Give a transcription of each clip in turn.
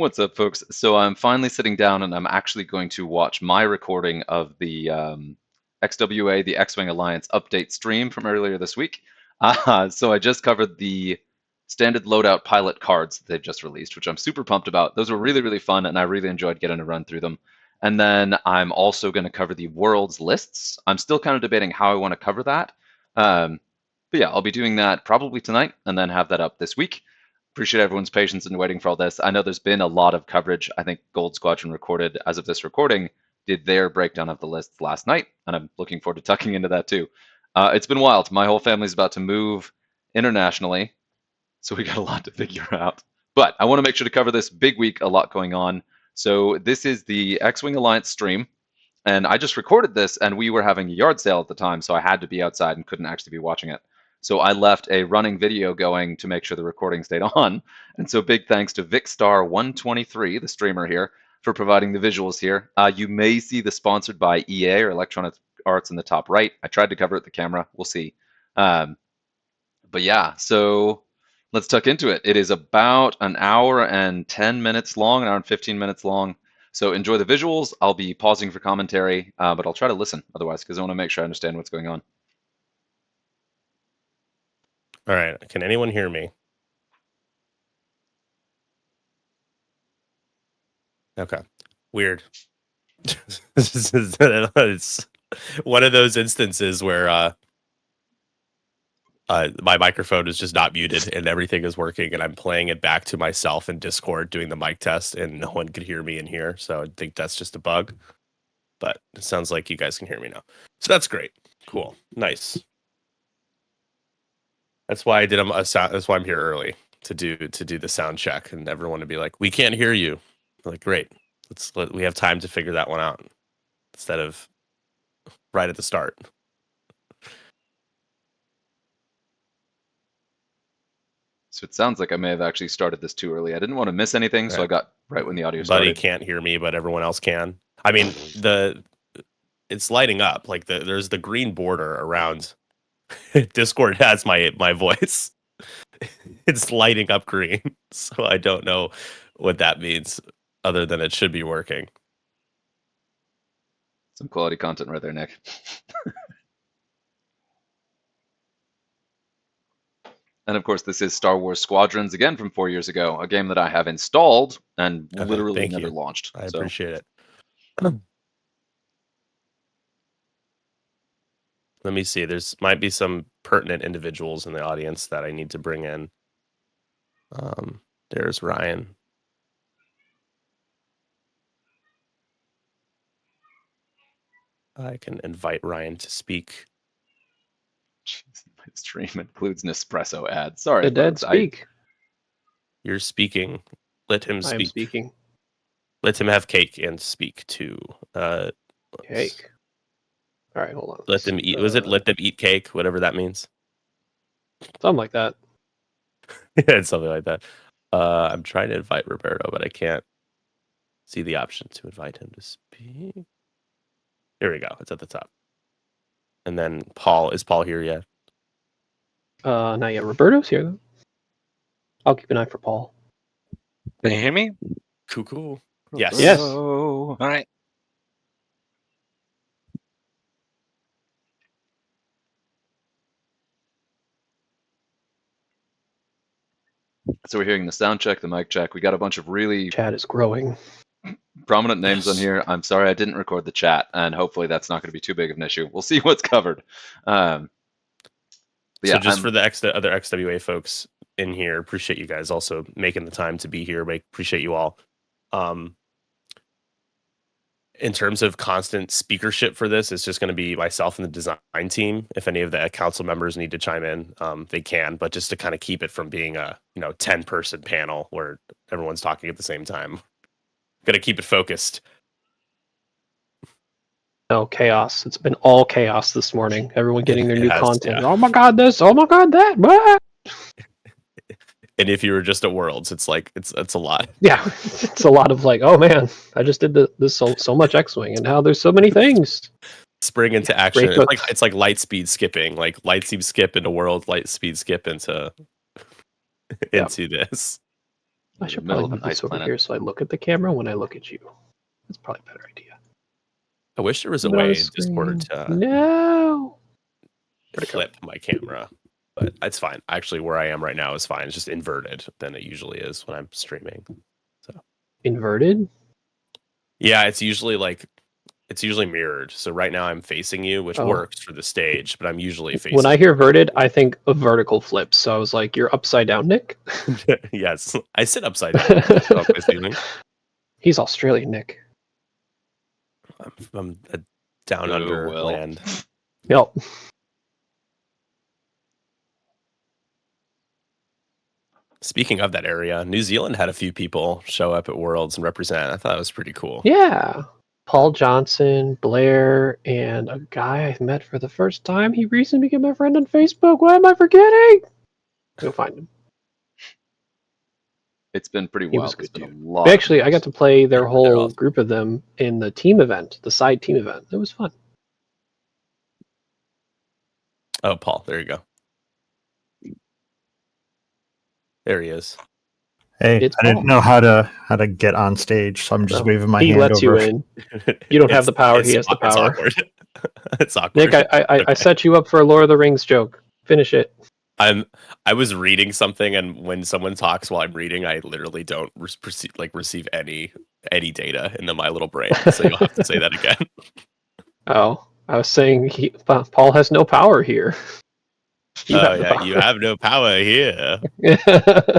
What's up, folks? So I'm finally sitting down and I'm actually going to watch my recording of the XWA, the X-Wing Alliance update stream from earlier this week. So I just covered the standard Loadout Pilot cards that they've just released, which I'm super pumped about. Those were really, really fun, and I really enjoyed getting to run through them. And then I'm also going to cover the Worlds lists. I'm still kind of debating how I want to cover that. But yeah, I'll be doing that probably tonight and then have that up this week. Appreciate everyone's patience in waiting for all this. I know there's been a lot of coverage. I think Gold Squadron recorded, as of this recording, did their breakdown of the lists last night, and I'm looking forward to tucking into that too. It's been wild. My whole family's about to move internationally, so we got a lot to figure out. But I want to make sure to cover this big week, a lot going on. So this is the X-Wing Alliance stream, and I just recorded this, and we were having a yard sale at the time, so I had to be outside and couldn't actually be watching it. So I left a running video going to make sure the recording stayed on. And so big thanks to VicStar123, the streamer here, for providing the visuals here. You may see the sponsored by EA or Electronic Arts in the top right. I tried to cover it with the camera. We'll see. But yeah, so let's tuck into it. It is about an hour and 10 minutes long, an hour and 15 minutes long. So enjoy the visuals. I'll be pausing for commentary, but I'll try to listen otherwise because I want to make sure I understand what's going on. All right. Can anyone hear me? Okay. Weird. It's one of those instances where my microphone is just not muted and everything is working, and I'm playing it back to myself in Discord doing the mic test, and no one could hear me in here. So I think that's just a bug. But it sounds like you guys can hear me now. So that's great. Cool. Nice. That's why I did a sound. That's why I'm here early to do the sound check, and everyone would be like, "We can't hear you." I'm like, great. We have time to figure that one out instead of right at the start. So it sounds like I may have actually started this too early. I didn't want to miss anything, so I got right when the audio Buddy started. can't hear me, but everyone else can. I mean, it's lighting up. Like there's the green border around. Discord has my voice. It's lighting up green, so I don't know what that means, other than it should be working. Some quality content right there, Nick. And of course, this is Star Wars Squadrons, again from 4 years ago, a game that I have installed and literally never launched. I appreciate it. Let me see. There's might be some pertinent individuals in the audience that I need to bring in. There's Ryan. I can invite Ryan to speak. Jeez, my stream includes Nespresso ads. Sorry, the dead speak. You're speaking. Let him speak. I am speaking. Let him have cake and speak too. Cake. All right, hold on. Let them eat. Was it let them eat cake? Whatever that means. Something like that. Yeah, it's something like that. I'm trying to invite Roberto, but I can't see the option to invite him to speak. Here we go. It's at the top. And then Paul. Is Paul here yet? Not yet. Roberto's here, though. I'll keep an eye for Paul. Can you hear me? Cool. Yes. Yes. All right. So we're hearing the sound check, the mic check. We got a bunch of really chat is growing. Prominent names on here. I'm sorry I didn't record the chat, and hopefully that's not going to be too big of an issue. We'll see what's covered. So just for the other XWA folks in here, appreciate you guys also making the time to be here. Appreciate you all. In terms of constant speakership for this, it's just going to be myself and the design team. If any of the council members need to chime in, they can. But just to kind of keep it from being a 10-person panel where everyone's talking at the same time, got to keep it focused. No chaos. It's been all chaos this morning. Everyone getting their new content. Yeah. Oh my god, this! Oh my god, that! Ah! And if you were just at Worlds, it's like it's a lot. Yeah, it's a lot of like, oh man, I just did this so much X-Wing, and now there's so many things. Spring into action. It's like light speed skipping, like light speed skip into World, light speed skip into this. I in the should middle probably of move an ice this over planet. here so I look at the camera when I look at you. That's probably a better idea. I wish there was a Move it on the way in Discord screen. to No. Where'd it go? flip my camera, but it's fine. Actually, where I am right now is fine. It's just inverted than it usually is when I'm streaming. Inverted? Yeah, it's usually mirrored. So right now I'm facing you, which Oh. works for the stage, but I'm usually facing. When I hear verted, I think of vertical flips. So I was like, "You're upside down, Nick." Yes, I sit upside down. On my ceiling. He's Australian, Nick. I'm down Oh, under well. land. Yep. Speaking of that area, New Zealand had a few people show up at Worlds and represent. I thought it was pretty cool. Yeah. Paul Johnson, Blair, and a guy I met for the first time. He recently became my friend on Facebook. Why am I forgetting? Go find him. It's been pretty He was wild. There's good, been a dude. lot. Actually, I got to play their They're whole awesome. group of them in the team event, the side team event. It was fun. Oh, Paul, there you go. There he is. Hey, It's I didn't Paul. know how to get on stage, so I'm just Oh, waving my he hand lets over. you in. You don't have the power. He has the It's power. awkward. It's awkward. Nick, I set you up for a Lord of the Rings joke. Finish it. I was reading something, and when someone talks while I'm reading, I literally don't receive any data into my little brain. So you'll have to say that again. Oh, I was saying Paul has no power here. You have the power. You have no power here.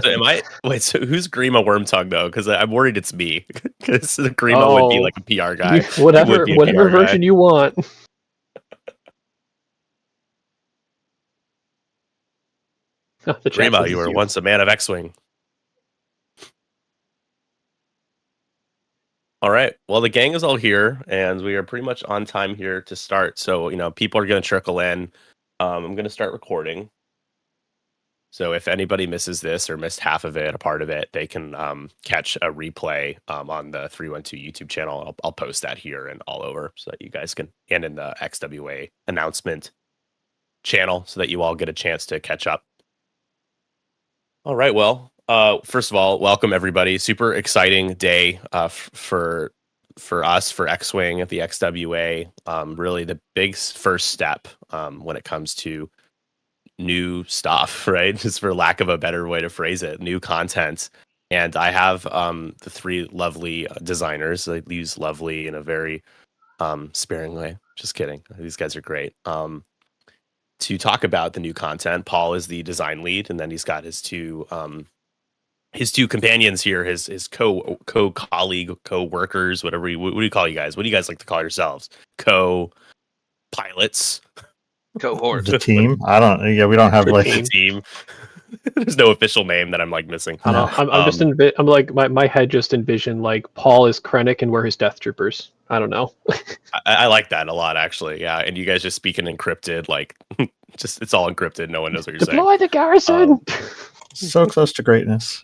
So wait, so who's Grima Wormtongue though? Because I'm worried it's me. Because Grima would be like a PR guy. Whatever version you want. The chat Grima, says you it's were once a man of X-Wing. All right. Well, the gang is all here, and we are pretty much on time here to start. So, people are going to trickle in. I'm going to start recording. So if anybody misses this or missed half of it, a part of it, they can catch a replay on the 312 YouTube channel. I'll post that here and all over so that you guys can, and in the XWA announcement channel so that you all get a chance to catch up. All right. Well, first of all, welcome everybody. Super exciting day for us, for X-Wing at the XWA. Really the big first step when it comes to new stuff, right? Just for lack of a better way to phrase it, new content. And I have the three lovely designers. I use lovely in a very sparing way. Just kidding. These guys are great. To talk about the new content, Paul is the design lead, and then he's got his two companions here, his co-colleague, co-workers, whatever. What do you call you guys? What do you guys like to call yourselves? Co-pilots. Cohort. The team. I don't. Yeah, we don't have like The team. There's no official name that I'm like missing. I don't know. I'm just I'm like my head just envisioned like Paul is Krennic and we're his Death Troopers. I don't know. I like that a lot, actually. Yeah, and you guys just speaking encrypted, like just it's all encrypted. No one knows what you're saying. Deploy the garrison. so close to greatness.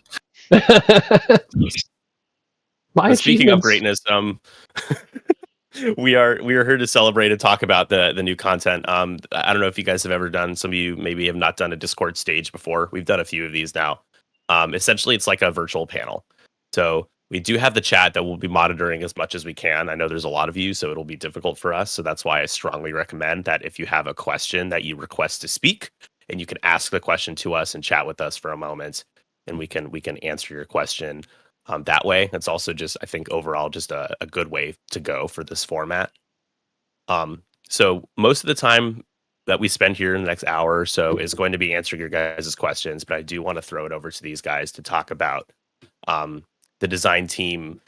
Speaking of greatness, we are here to celebrate and talk about the new content. I don't know if you guys have ever done. Some of you maybe have not done a Discord stage before. We've done a few of these now. Essentially, it's like a virtual panel. So we do have the chat that we'll be monitoring as much as we can. I know there's a lot of you, so it'll be difficult for us. So that's why I strongly recommend that if you have a question that you request to speak, and you can ask the question to us and chat with us for a moment, and we can answer your question that way. It's also just, I think, overall just a good way to go for this format. So most of the time that we spend here in the next hour or so is going to be answering your guys' questions, but I do want to throw it over to these guys to talk about the design team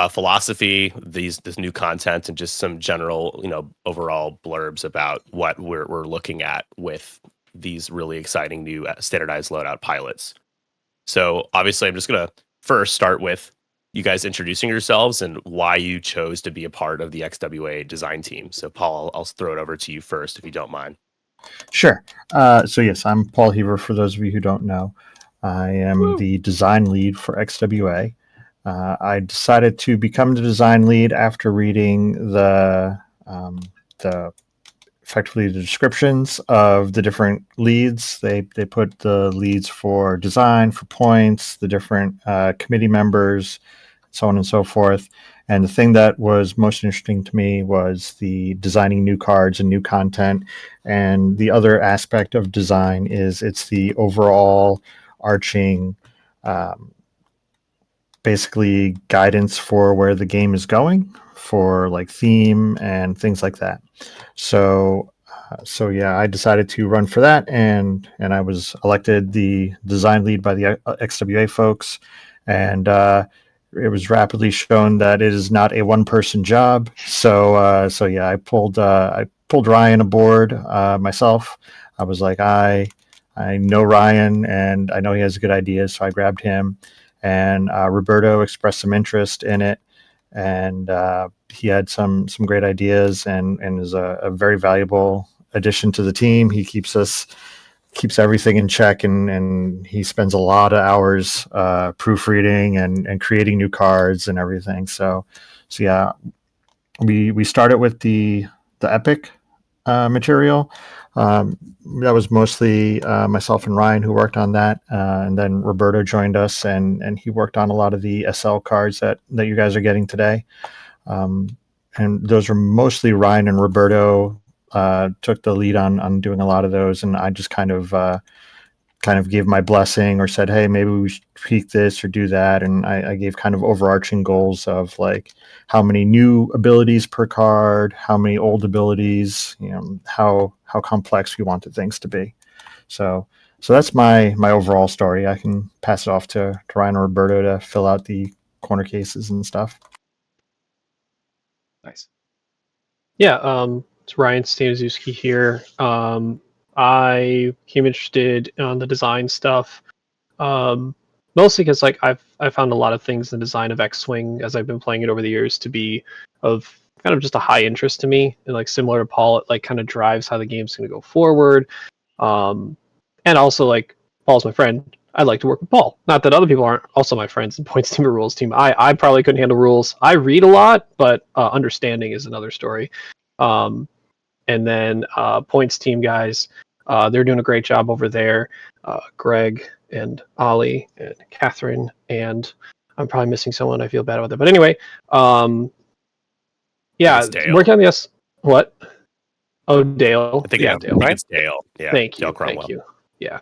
philosophy, this new content, and just some general, overall blurbs about what we're looking at with these really exciting new standardized loadout pilots. So obviously, I'm just gonna first start with you guys introducing yourselves and why you chose to be a part of the XWA design team. So Paul, I'll throw it over to you first, if you don't mind. Sure. So yes, I'm Paul Heaver. For those of you who don't know, I am the design lead for XWA. I decided to become the design lead after reading the effectively the descriptions of the different leads. They put the leads for design, for points, the different committee members, so on and so forth. And the thing that was most interesting to me was the designing new cards and new content. And the other aspect of design is it's the overall arching, basically guidance for where the game is going, for like theme and things like that. So yeah, I decided to run for that, and I was elected the design lead by the XWA folks, and it was rapidly shown that it is not a one-person job. So yeah, I pulled Ryan aboard myself. I was like, I know Ryan, and I know he has good ideas, so I grabbed him. And Roberto expressed some interest in it, and he had some great ideas, and is a very valuable addition to the team. He keeps everything in check, and he spends a lot of hours proofreading and creating new cards and everything. So yeah, we started with the epic material. That was mostly myself and Ryan who worked on that, and then Roberto joined us, and he worked on a lot of the SL cards that you guys are getting today. And those are mostly Ryan and Roberto took the lead on doing a lot of those, and I just kind of gave my blessing or said, hey, maybe we should tweak this or do that. And I gave kind of overarching goals of like how many new abilities per card, how many old abilities, how complex we wanted things to be. So that's my overall story. I can pass it off to Ryan or Roberto to fill out the corner cases and stuff. Nice. Yeah, it's Ryan Staniszewski here. I became interested on the design stuff, mostly because like I found a lot of things in the design of X-Wing as I've been playing it over the years to be of kind of just a high interest to me, and like similar to Paul, it like kind of drives how the game's going to go forward. And also like Paul's my friend. I'd like to work with Paul. Not that other people aren't also my friends in points team or rules team. I probably couldn't handle rules. I read a lot, but understanding is another story. And then points team guys, they're doing a great job over there. Greg and Ollie and Catherine, and I'm probably missing someone. I feel bad about that. But anyway, yeah, working on the what? Oh, Dale. I think, yeah, I Dale. think it's Dale. Yeah, Thank Dale you. Cromwell. Thank you. Yeah.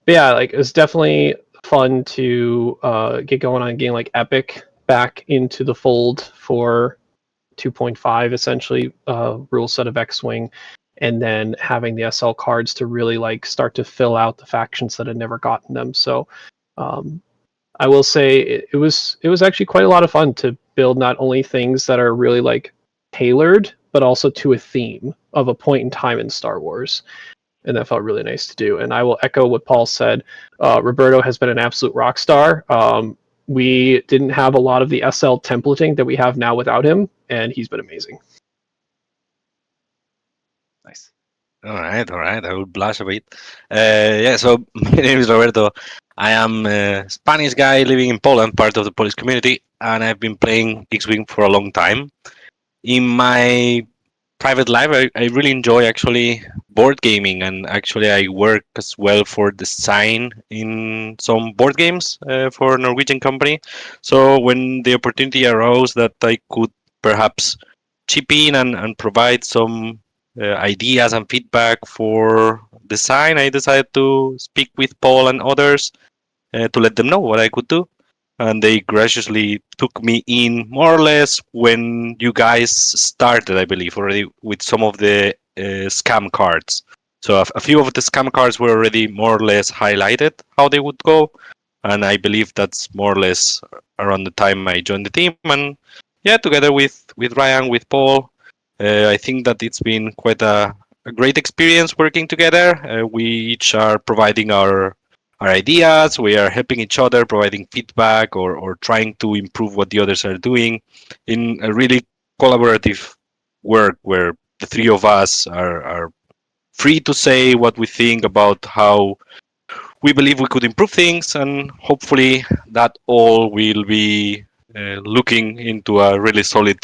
But yeah, like it's definitely fun to get going on a game like Epic back into the fold for 2.5 essentially rule set of X-Wing, and then having the SL cards to really like start to fill out the factions that had never gotten them. So I will say it was actually quite a lot of fun to build not only things that are really like tailored, but also to a theme of a point in time in Star Wars. And that felt really nice to do. And I will echo what Paul said. Roberto has been an absolute rock star. We didn't have a lot of the SL templating that we have now without him, and he's been amazing. Nice. All right. I will blush a bit. Yeah, so my name is Roberto. I am a Spanish guy living in Poland, part of the Polish community, and I've been playing X-Wing for a long time. In my private life, I really enjoy actually board gaming, and actually I work as well for design in some board games for a Norwegian company. So when the opportunity arose that I could perhaps chip in and provide some ideas and feedback for design, I decided to speak with Paul and others to let them know what I could do. And they graciously took me in more or less when you guys started, I believe, already with some of the scam cards. So a few of the scam cards were already more or less highlighted how they would go. And I believe that's more or less around the time I joined the team. And yeah, together with Ryan, with Paul, I think that it's been quite a great experience working together. We each are providing our ideas. We are helping each other, providing feedback or trying to improve what the others are doing in a really collaborative work where the three of us are free to say what we think about how we believe we could improve things, and hopefully that all will be looking into a really solid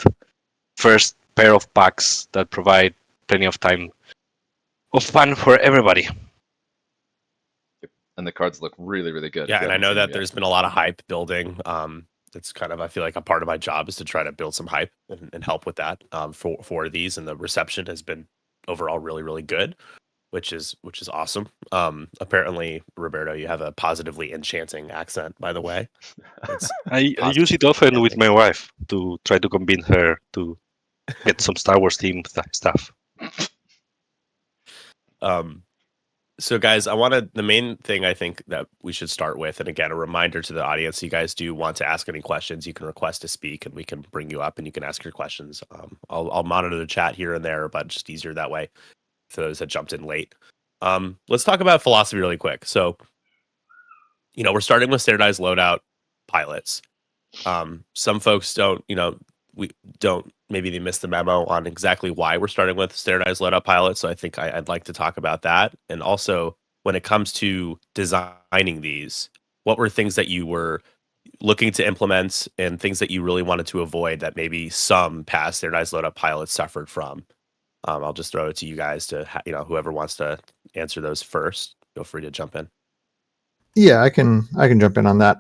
first pair of packs that provide plenty of time of fun for everybody. And the cards look really, really good. Yeah, if you and I haven't know seen them that yet. there's been a lot of hype building. It's kind of, I feel like a part of my job is to try to build some hype and help with that for these, and the reception has been overall really, really good, which is awesome. Apparently, Roberto, you have a positively enchanting accent, by the way. It's I use it often with my wife to try to convince her to get some Star Wars themed stuff. So guys, the main thing I think that we should start with, and again, a reminder to the audience, you guys do want to ask any questions, you can request to speak and we can bring you up and you can ask your questions. I'll monitor the chat here and there, but just easier that way for those that jumped in late. Let's talk about philosophy really quick. So, we're starting with standardized loadout pilots. Some folks don't, maybe they missed the memo on exactly why we're starting with standardized loadout pilot. So I think I'd like to talk about that. And also, when it comes to designing these, what were things that you were looking to implement and things that you really wanted to avoid that maybe some past standardized loadout pilots suffered from? I'll just throw it to you guys to, whoever wants to answer those first, feel free to jump in. Yeah, I can jump in on that.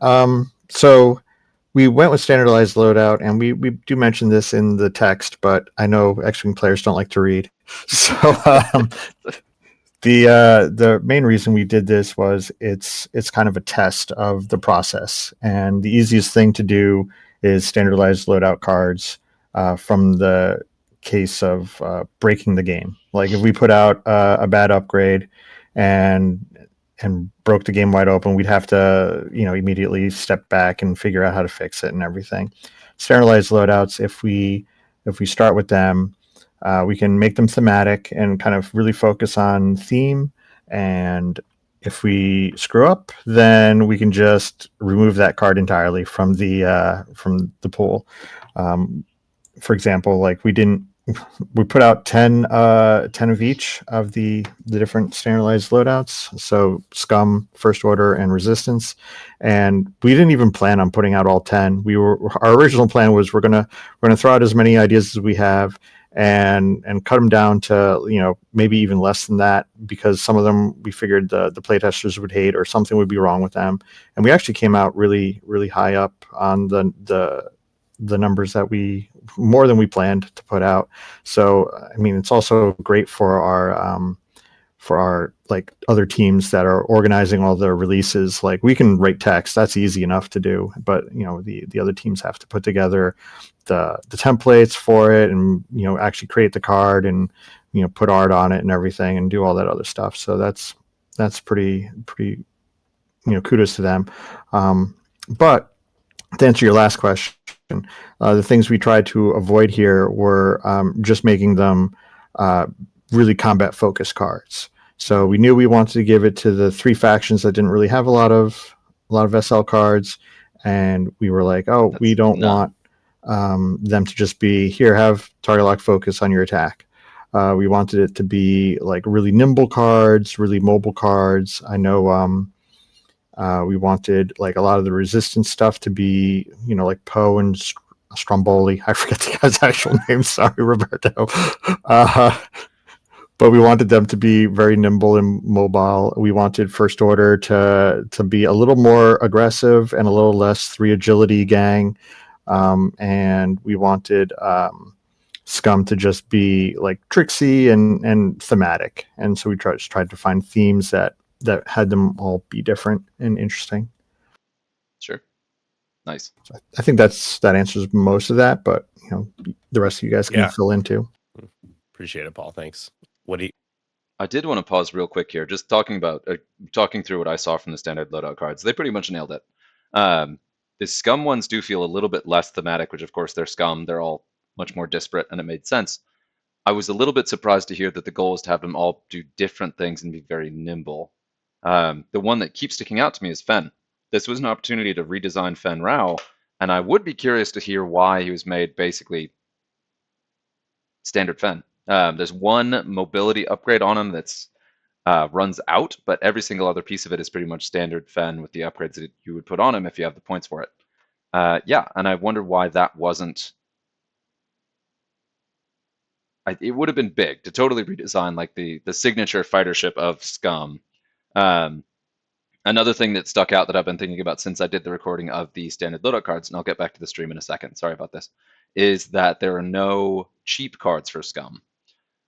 So we went with standardized loadout, and we do mention this in the text, but I know X-Wing players don't like to read. So the main reason we did this was it's kind of a test of the process, and the easiest thing to do is standardized loadout cards from the case of breaking the game. Like if we put out a bad upgrade and broke the game wide open, we'd have to, immediately step back and figure out how to fix it and everything. Standardized loadouts, if we start with them, we can make them thematic and kind of really focus on theme. And if we screw up, then we can just remove that card entirely from the pool. For example, like we put out 10 of each of the different standardized loadouts, so Scum, First Order, and Resistance, and we didn't even plan on putting out all 10. Our original plan was we're gonna throw out as many ideas as we have and cut them down to maybe even less than that, because some of them we figured the playtesters would hate or something would be wrong with them, and we actually came out really, really high up on the numbers that more than we planned to put out. So I mean, it's also great for our like other teams that are organizing all the releases. Like we can write text, that's easy enough to do, but the other teams have to put together the templates for it, and actually create the card, and put art on it and everything, and do all that other stuff. So that's pretty kudos to them. But to answer your last question, the things we tried to avoid here were just making them really combat focused cards. So we knew we wanted to give it to the three factions that didn't really have a lot of SL cards, and we were like, we don't want them to just be here, have target lock focus on your attack. We wanted it to be like really nimble cards, really mobile cards. I know we wanted like a lot of the resistance stuff to be, like Poe and Stromboli. I forget the guy's actual name. Sorry, Roberto. But we wanted them to be very nimble and mobile. We wanted First Order to be a little more aggressive and a little less 3 agility gang. And we wanted Scum to just be like tricksy and thematic. And so we tried to find themes that had them all be different and interesting. Sure. Nice. So I think that answers most of that, but the rest of you guys can fill in too. Appreciate it, Paul. Thanks. I did want to pause real quick here, just talking through what I saw from the standard loadout cards. They pretty much nailed it. The Scum ones do feel a little bit less thematic, which of course they're Scum. They're all much more disparate, and it made sense. I was a little bit surprised to hear that the goal is to have them all do different things and be very nimble. The one that keeps sticking out to me is Fen. This was an opportunity to redesign Fen Rao, and I would be curious to hear why he was made basically standard Fen. There's one mobility upgrade on him that's runs out, but every single other piece of it is pretty much standard Fen with the upgrades that you would put on him if you have the points for it. And I wonder why that wasn't it would have been big to totally redesign like the signature fighter ship of Scum. Another thing that stuck out that I've been thinking about since I did the recording of the standard loadout cards, and I'll get back to the stream in a second, sorry about this, is that there are no cheap cards for Scum.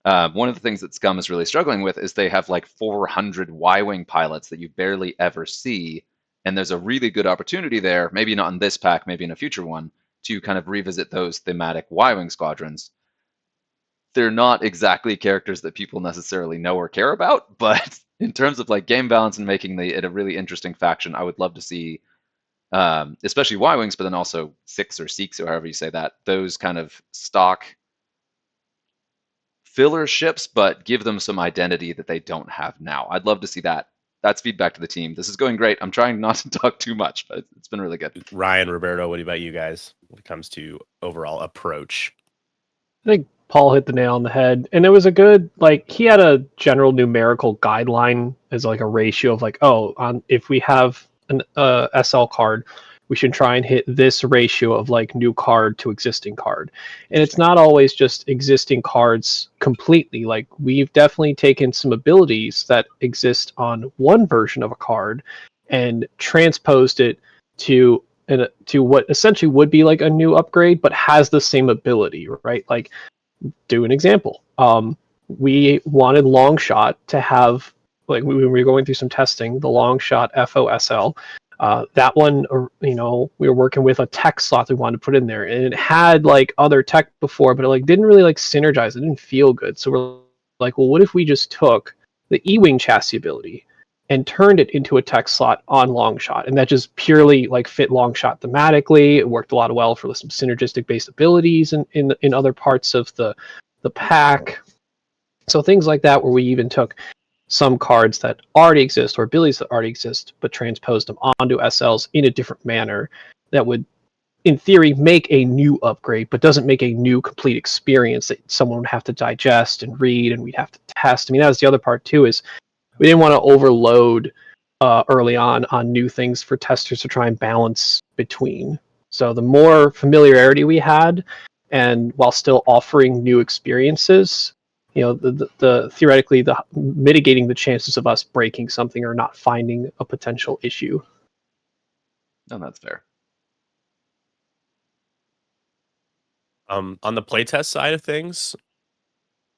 One of the things that Scum is really struggling with is they have like 400 Y-Wing pilots that you barely ever see, and there's a really good opportunity there, maybe not in this pack, maybe in a future one, to kind of revisit those thematic Y-Wing squadrons. They're not exactly characters that people necessarily know or care about, but in terms of like game balance and making it a really interesting faction, I would love to see, especially Y-Wings, but then also Six or Seeks or however you say that, those kind of stock filler ships, but give them some identity that they don't have now. I'd love to see that. That's feedback to the team. This is going great. I'm trying not to talk too much, but it's been really good. Ryan, Roberto, what about you guys when it comes to overall approach? I think Paul hit the nail on the head, and it was a good, like, he had a general numerical guideline as like a ratio of like, if we have an SL card, we should try and hit this ratio of like new card to existing card. And it's not always just existing cards completely. Like, we've definitely taken some abilities that exist on one version of a card and transposed it to what essentially would be like a new upgrade, but has the same ability, right? Like, do an example. We wanted Longshot to have, like, when we were going through some testing, the Longshot FOSL. That one, we were working with a tech slot we wanted to put in there, and it had like other tech before, but it like didn't really like synergize. It didn't feel good. So we're like, well, what if we just took the E-wing chassis ability and turned it into a tech slot on Longshot, and that just purely like fit Longshot thematically. It worked a lot well for some synergistic based abilities in other parts of the pack. So things like that, where we even took some cards that already exist or abilities that already exist, but transposed them onto SLs in a different manner that would, in theory, make a new upgrade, but doesn't make a new complete experience that someone would have to digest and read, and we'd have to test. I mean, that was the other part too, is we didn't want to overload early on new things for testers to try and balance between. So the more familiarity we had, and while still offering new experiences, the theoretically the mitigating the chances of us breaking something or not finding a potential issue. No, that's fair. On the playtest side of things,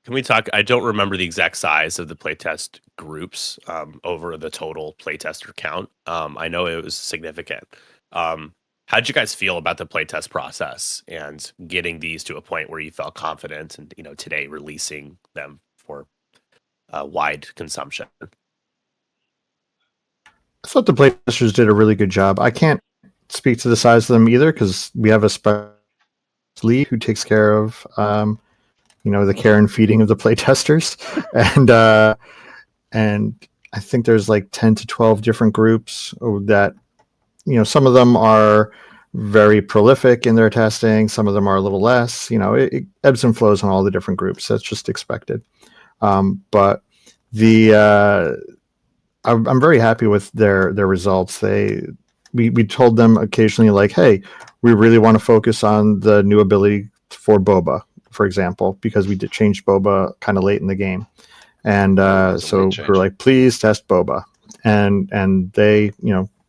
can we talk? I don't remember the exact size of the playtest groups over the total playtester count. I know it was significant. How did you guys feel about the playtest process and getting these to a point where you felt confident and, today releasing them for wide consumption? I thought the playtesters did a really good job. I can't speak to the size of them either because we have a special lead who takes care of the care and feeding of the playtesters, and I think there's like 10 to 12 different groups that, some of them are very prolific in their testing, some of them are a little less. It ebbs and flows on all the different groups. That's just expected. But I'm very happy with their results. We told them occasionally, like, hey, we really want to focus on the new ability for Boba, for example, because we did change Boba kind of late in the game. And so we're like, please test Boba. And they,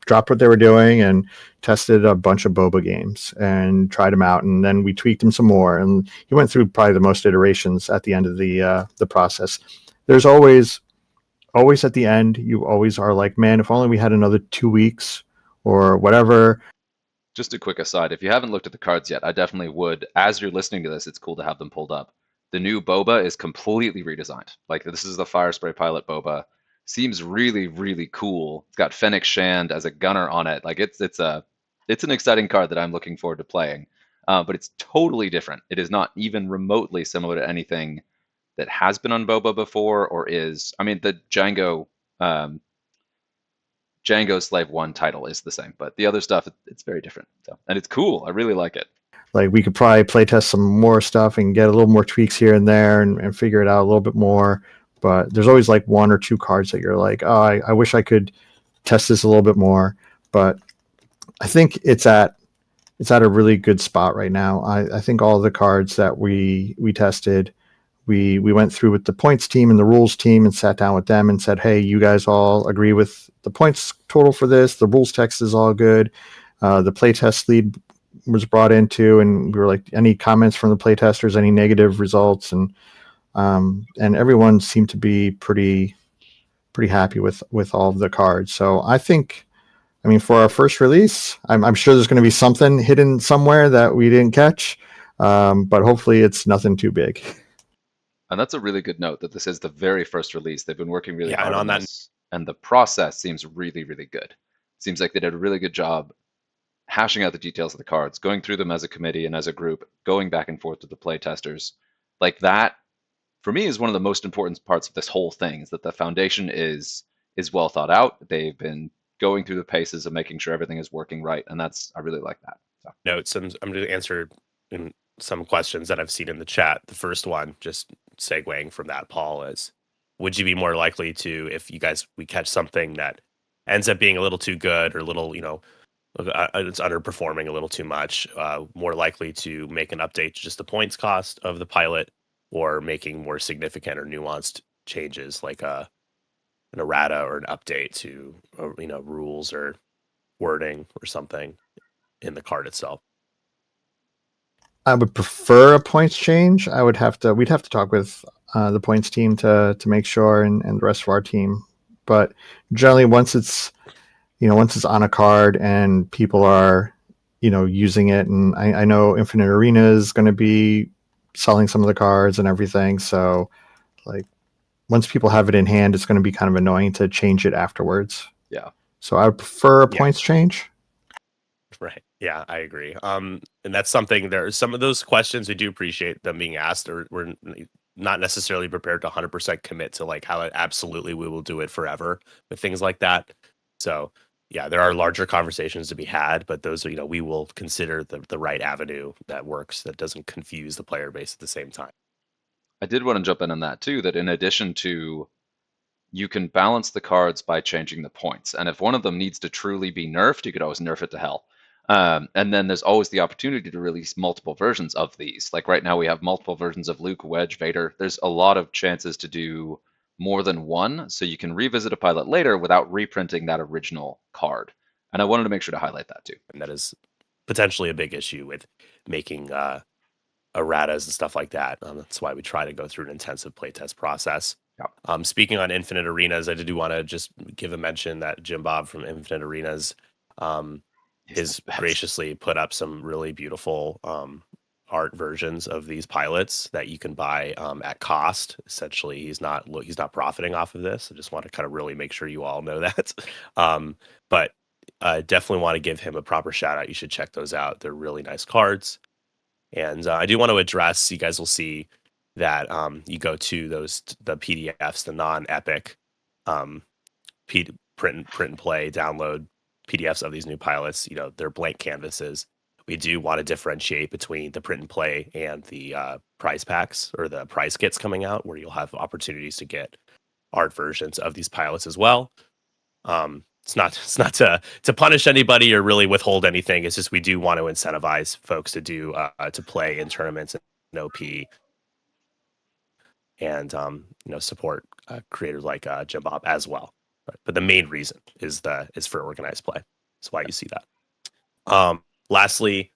dropped what they were doing and tested a bunch of Boba games and tried them out. And then we tweaked them some more. And he went through probably the most iterations at the end of the process. There's always at the end, you always are like, man, if only we had another 2 weeks or whatever. Just a quick aside, if you haven't looked at the cards yet, I definitely would. As you're listening to this, it's cool to have them pulled up. The new Boba is completely redesigned. Like, this is the Fire Spray Pilot Boba. Seems really, really cool. It's got Fennec Shand as a gunner on it. Like, it's an exciting card that I'm looking forward to playing. But it's totally different. It is not even remotely similar to anything that has been on Boba before or is. I mean, the Django Slave 1 title is the same, but the other stuff, it's very different. So, and it's cool. I really like it. Like, we could probably playtest some more stuff and get a little more tweaks here and there and figure it out a little bit more. But there's always like 1 or 2 cards that you're like, oh, I wish I could test this a little bit more. But I think it's at a really good spot right now. I think all of the cards that we tested we went through with the points team and the rules team and sat down with them and said, hey, you guys all agree with the points total for this. The rules text is all good. The playtest lead was brought into, and we were like, any comments from the playtesters, any negative results, and everyone seemed to be pretty happy with all of the cards. So I think, I mean, for our first release, I'm sure there's going to be something hidden somewhere that we didn't catch, but hopefully it's nothing too big. And that's a really good note that this is the very first release. They've been working really hard and on on this, and the process seems really, really good. Seems like they did a really good job hashing out the details of the cards, going through them as a committee and as a group, going back and forth with the playtesters. Like that, for me, is one of the most important parts of this whole thing, is that the foundation is well thought out. They've been going through the paces of making sure everything is working right, and I really like that. So. Notes, and I'm going to answer in some questions that I've seen in the chat. The first one, just segueing from that, Paul, is would you be more likely to, if we catch something that ends up being a little too good or a little, it's underperforming a little too much, more likely to make an update to just the points cost of the pilot, or making more significant or nuanced changes like an errata or an update to rules or wording or something in the card itself? I would prefer a points change. We'd have to talk with the points team to make sure, and the rest of our team. But generally, once it's on a card and people are using it, and I know Infinite Arena is going to be selling some of the cards and everything. So like once people have it in hand, it's going to be kind of annoying to change it afterwards. Yeah. So I would prefer a points change. Right. Yeah, I agree. And that's something, there are some of those questions we do appreciate them being asked, or we're not necessarily prepared to 100% commit to like how absolutely we will do it forever with things like that. So yeah, there are larger conversations to be had, but those are, we will consider the right avenue that works, that doesn't confuse the player base at the same time. I did want to jump in on that too, that in addition to, you can balance the cards by changing the points. And if one of them needs to truly be nerfed, you could always nerf it to hell. And then there's always the opportunity to release multiple versions of these. Like right now we have multiple versions of Luke, Wedge, Vader. There's a lot of chances to do more than one, so you can revisit a pilot later without reprinting that original card. And I wanted to make sure to highlight that too. And that is potentially a big issue with making erratas and stuff like that. That's why we try to go through an intensive playtest process. Yep. Speaking on Infinite Arenas, I did want to just give a mention that Jim Bob from Infinite Arenas has graciously put up some really beautiful art versions of these pilots that you can buy at cost. Essentially, he's not profiting off of this. I just want to kind of really make sure you all know that. But I definitely want to give him a proper shout out. You should check those out. They're really nice cards. And I do want to address, you guys will see that you go to the PDFs, the non-epic print and play download PDFs of these new pilots. They're blank canvases. We do want to differentiate between the print and play and the prize packs or the prize kits coming out, where you'll have opportunities to get art versions of these pilots as well. It's not to punish anybody or really withhold anything. It's just we do want to incentivize folks to to play in tournaments and OP, and support creators like Jim Bob as well. But the main reason is for organized play. That's why you see that. Lastly,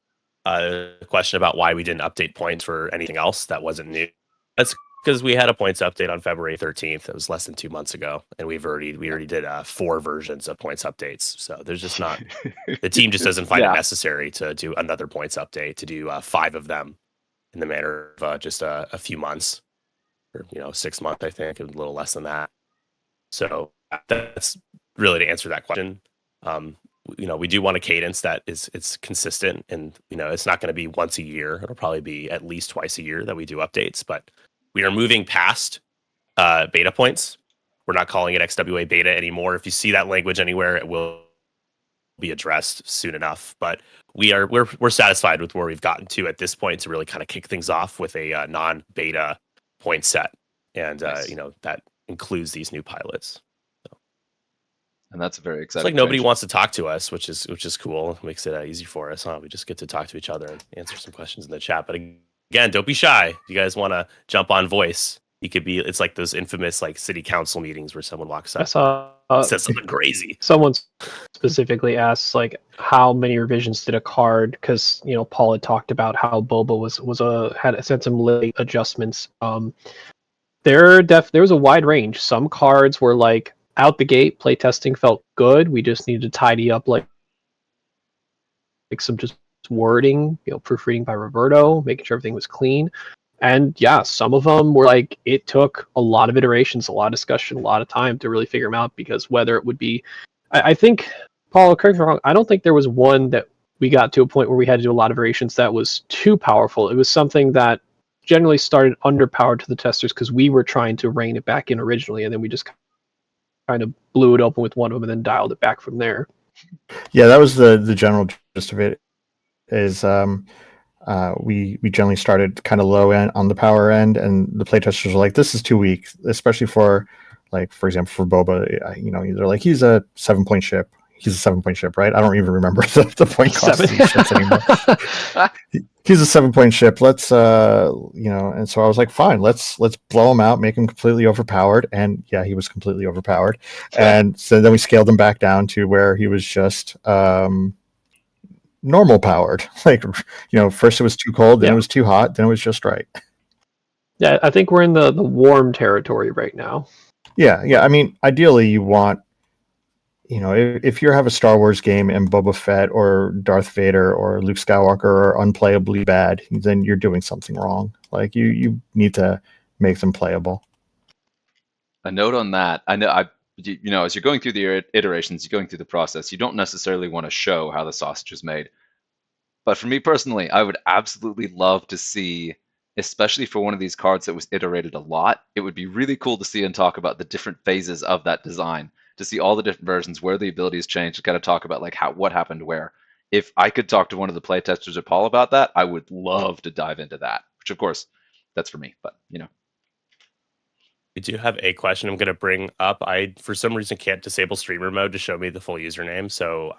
a question about why we didn't update points for anything else that wasn't new. That's because we had a points update on February 13th. It was less than 2 months ago, and we already did 4 versions of points updates. So there's just not the team just doesn't find it necessary to do another points update, to do 5 of them in the matter of just a few months, or 6 months, I think, a little less than that. So that's really to answer that question. We do want a cadence that it's consistent, and it's not going to be once a year. It'll probably be at least twice a year that we do updates, but we are moving past beta points. We're not calling it XWA beta anymore. If you see that language anywhere, it will be addressed soon enough. But we're satisfied with where we've gotten to at this point to really kind of kick things off with a non-beta point set, and Nice. that includes these new pilots. And that's a very exciting. It's like nobody wants to talk to us, which is cool. It makes it easy for us, huh? We just get to talk to each other and answer some questions in the chat. But again, don't be shy. If you guys want to jump on voice, you could be. It's like those infamous like city council meetings where someone walks I up, saw says something crazy. someone specifically asked like how many revisions did a card, because Paul had talked about how Boba had some late adjustments. There was a wide range. Some cards were like out the gate playtesting felt good. We just needed to tidy up like some just wording, proofreading by Roberto, making sure everything was clean. And yeah, some of them were like, it took a lot of iterations, a lot of discussion, a lot of time to really figure them out, because whether it would be, I think, Paul, correct me if I'm wrong, I don't think there was one that we got to a point where we had to do a lot of iterations that was too powerful. It was something that generally started underpowered to the testers because we were trying to rein it back in originally, and then we just kind of blew it open with one of them and then dialed it back from there. Yeah, that was the general gist of it. Is we generally started kind of low end on the power end, and the playtesters were like, "This is too weak," especially for, like, for example, for Boba. They're like, "He's a 7-point ship. He's a 7-point ship, right? I don't even remember the point cost of these ships anymore. He's a 7-point ship. Let's and so I was like, fine, let's blow him out, make him completely overpowered. And yeah, he was completely overpowered. And so then we scaled him back down to where he was just normal powered. Like, first it was too cold, then it was too hot, then it was just right. Yeah, I think we're in the warm territory right now. Yeah. I mean, ideally you want, if you have a Star Wars game and Boba Fett or Darth Vader or Luke Skywalker are unplayably bad, then you're doing something wrong. Like, you need to make them playable. A note on that. I know as you're going through the iterations, you're going through the process, you don't necessarily want to show how the sausage is made. But for me personally, I would absolutely love to see, especially for one of these cards that was iterated a lot, it would be really cool to see and talk about the different phases of that design, to see all the different versions, where the abilities changed, to kind of talk about like what happened where. If I could talk to one of the playtesters or Paul about that, I would love to dive into that, which of course, that's for me, but We do have a question I'm going to bring up. I, for some reason, can't disable streamer mode to show me the full username. So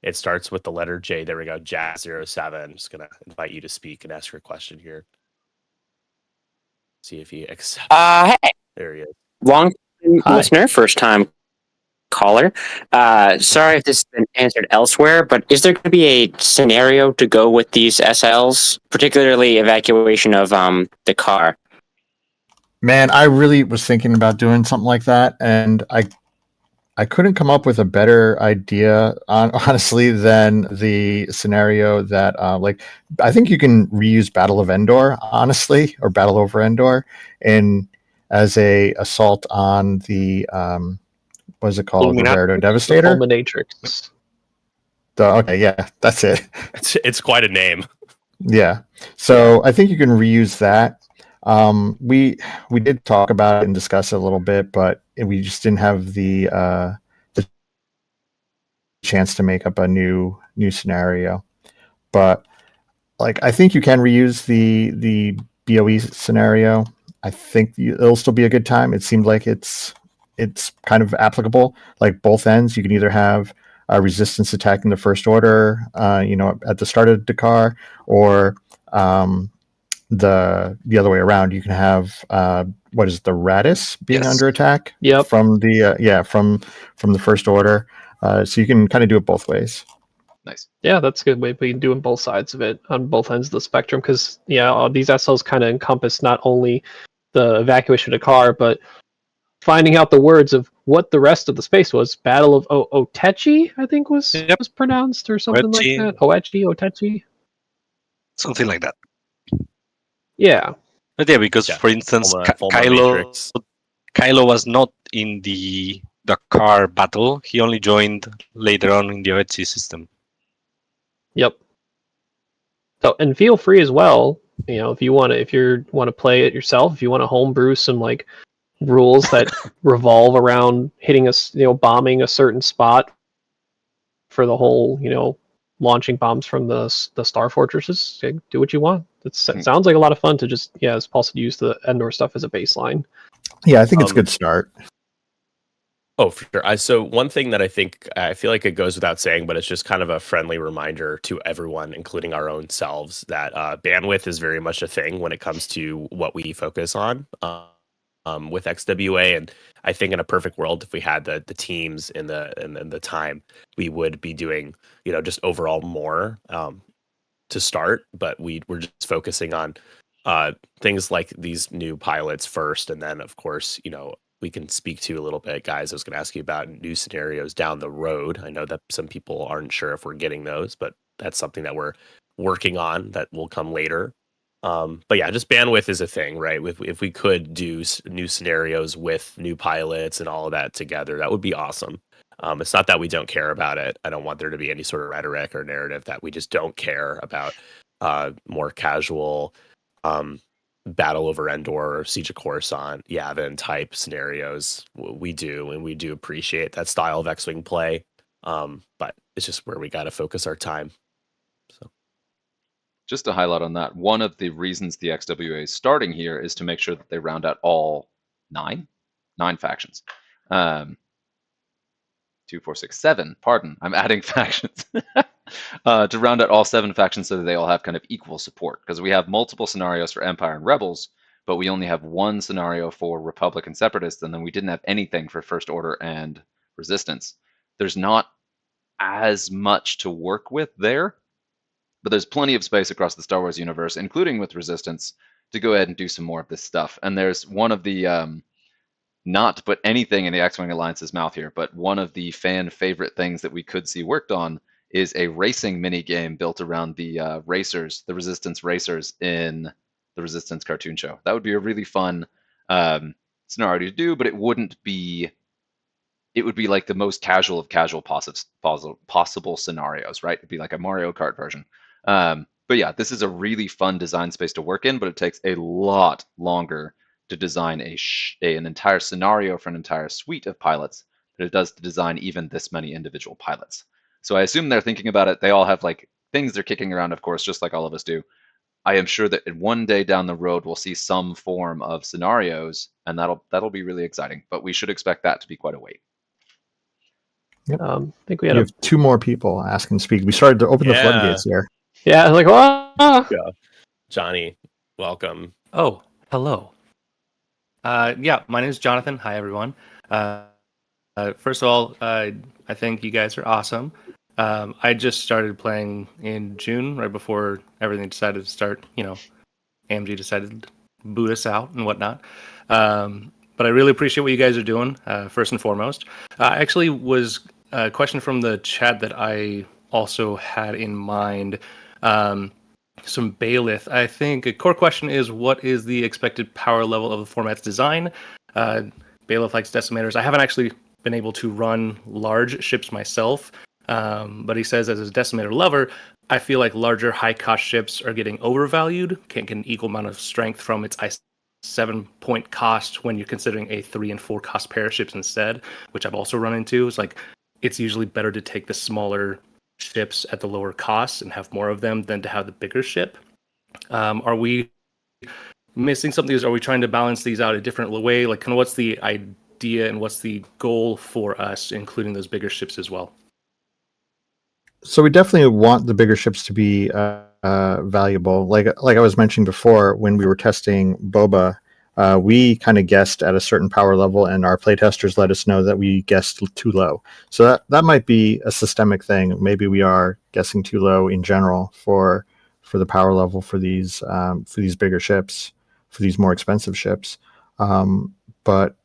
it starts with the letter J. There we go. Jazz07. I'm just going to invite you to speak and ask your question here. See if he accepts. Hey. There he is. Long Hi. listener, first time caller. Sorry if this has been answered elsewhere, but is there going to be a scenario to go with these SLs, particularly evacuation of the car? Man, I really was thinking about doing something like that, and I couldn't come up with a better idea, honestly, than the scenario that, I think you can reuse Battle of Endor, honestly, or Battle over Endor, as a assault on the what is it called, Roberto Devastator, Fulminatrix. Okay, yeah, that's it. It's quite a name. Yeah, so I think you can reuse that. We did talk about it and discuss it a little bit, but we just didn't have the chance to make up a new scenario. But I think you can reuse the BOE scenario. I think it'll still be a good time. It seemed like it's kind of applicable, like both ends. You can either have a resistance attack in the First Order, at the start of Dakar, or the other way around. You can have what is the Radis being under attack? Yep. From the from the First Order. So you can kind of do it both ways. nice. Yeah, that's a good way. We can do on both sides of it, on both ends of the spectrum, because these SLs kind of encompass not only the evacuation of the car, but finding out the words of what the rest of the space was. Battle of Otechi, I think was pronounced, or something like that. Oechi, Otechi. Something like that. Yeah. But yeah, because for instance, Kylo was not in the Dakar battle. He only joined later on in the OHC system. Yep. So, and feel free as well, if you want to play it yourself, if you want to homebrew some rules that revolve around hitting bombing a certain spot for the whole, launching bombs from the star fortresses. Do what you want. It sounds like a lot of fun to just, as Paul said, use the Endor stuff as a baseline. Yeah, I think it's a good start. Oh, for sure. So one thing that I feel like it goes without saying, but it's just kind of a friendly reminder to everyone, including our own selves, that bandwidth is very much a thing when it comes to what we focus on with XWA. And I think in a perfect world, if we had the teams and the time, we would be doing just overall more to start. But we're just focusing on things like these new pilots first, and then of course we can speak to a little bit, guys. I was going to ask you about new scenarios down the road. I know that some people aren't sure if we're getting those, but that's something that we're working on that will come later. But yeah, just bandwidth is a thing, right? If we could do new scenarios with new pilots and all of that together, that would be awesome. It's not that we don't care about it. I don't want there to be any sort of rhetoric or narrative that we just don't care about more casual Battle over Endor or Siege of Coruscant, Yavin type scenarios. We do, and we do appreciate that style of X-Wing play. But it's just where we got to focus our time. So, just to highlight on that, one of the reasons the XWA is starting here is to make sure that they round out all nine factions. 2, 4, 6, 7. Pardon, I'm adding factions. To round out all 7 factions so that they all have kind of equal support, because we have multiple scenarios for Empire and Rebels, but we only have one scenario for Republic and Separatists, and then we didn't have anything for First Order and Resistance. There's not as much to work with there, but there's plenty of space across the Star Wars universe, including with Resistance, to go ahead and do some more of this stuff. And there's one of the not to put anything in the X-Wing Alliance's mouth here, but one of the fan favorite things that we could see worked on is a racing mini game built around the racers, the Resistance racers in the Resistance cartoon show. That would be a really fun scenario to do, but it wouldn't be. It would be like the most casual of casual possible scenarios, right? It'd be like a Mario Kart version. But yeah, this is a really fun design space to work in, but it takes a lot longer to design an entire scenario for an entire suite of pilots than it does to design even this many individual pilots. So I assume they're thinking about it. They all have like things they're kicking around, of course, just like all of us do. I am sure that one day down the road we'll see some form of scenarios, and that'll be really exciting. But we should expect that to be quite a wait. Yep. I think we had You have 2 more people asking to speak. We started to open the floodgates here. Yeah, like what? yeah. Johnny, welcome. Oh, hello. Yeah, my name is Jonathan. Hi, everyone. First of all, I think you guys are awesome. I just started playing in June, right before everything decided to start. AMG decided to boot us out and whatnot. But I really appreciate what you guys are doing, first and foremost. Actually, was a question from the chat that I also had in mind. Some Baelith. I think a core question is, what is the expected power level of the format's design? Baelith likes decimators. I haven't actually been able to run large ships myself, but he says as a decimator lover, I feel like larger high-cost ships are getting overvalued, can't get an equal amount of strength from its 7-point cost when you're considering a 3 and 4 cost pair of ships instead, which I've also run into. It's like it's usually better to take the smaller ships at the lower cost and have more of them than to have the bigger ship. Are we missing something? Are we trying to balance these out a different way? Like, kind of what's the idea and what's the goal for us, including those bigger ships as well? So we definitely want the bigger ships to be valuable. Like I was mentioning before, when we were testing Boba, we kind of guessed at a certain power level, and our playtesters let us know that we guessed too low. So that might be a systemic thing. Maybe we are guessing too low in general for the power level for these bigger ships, for these more expensive ships. But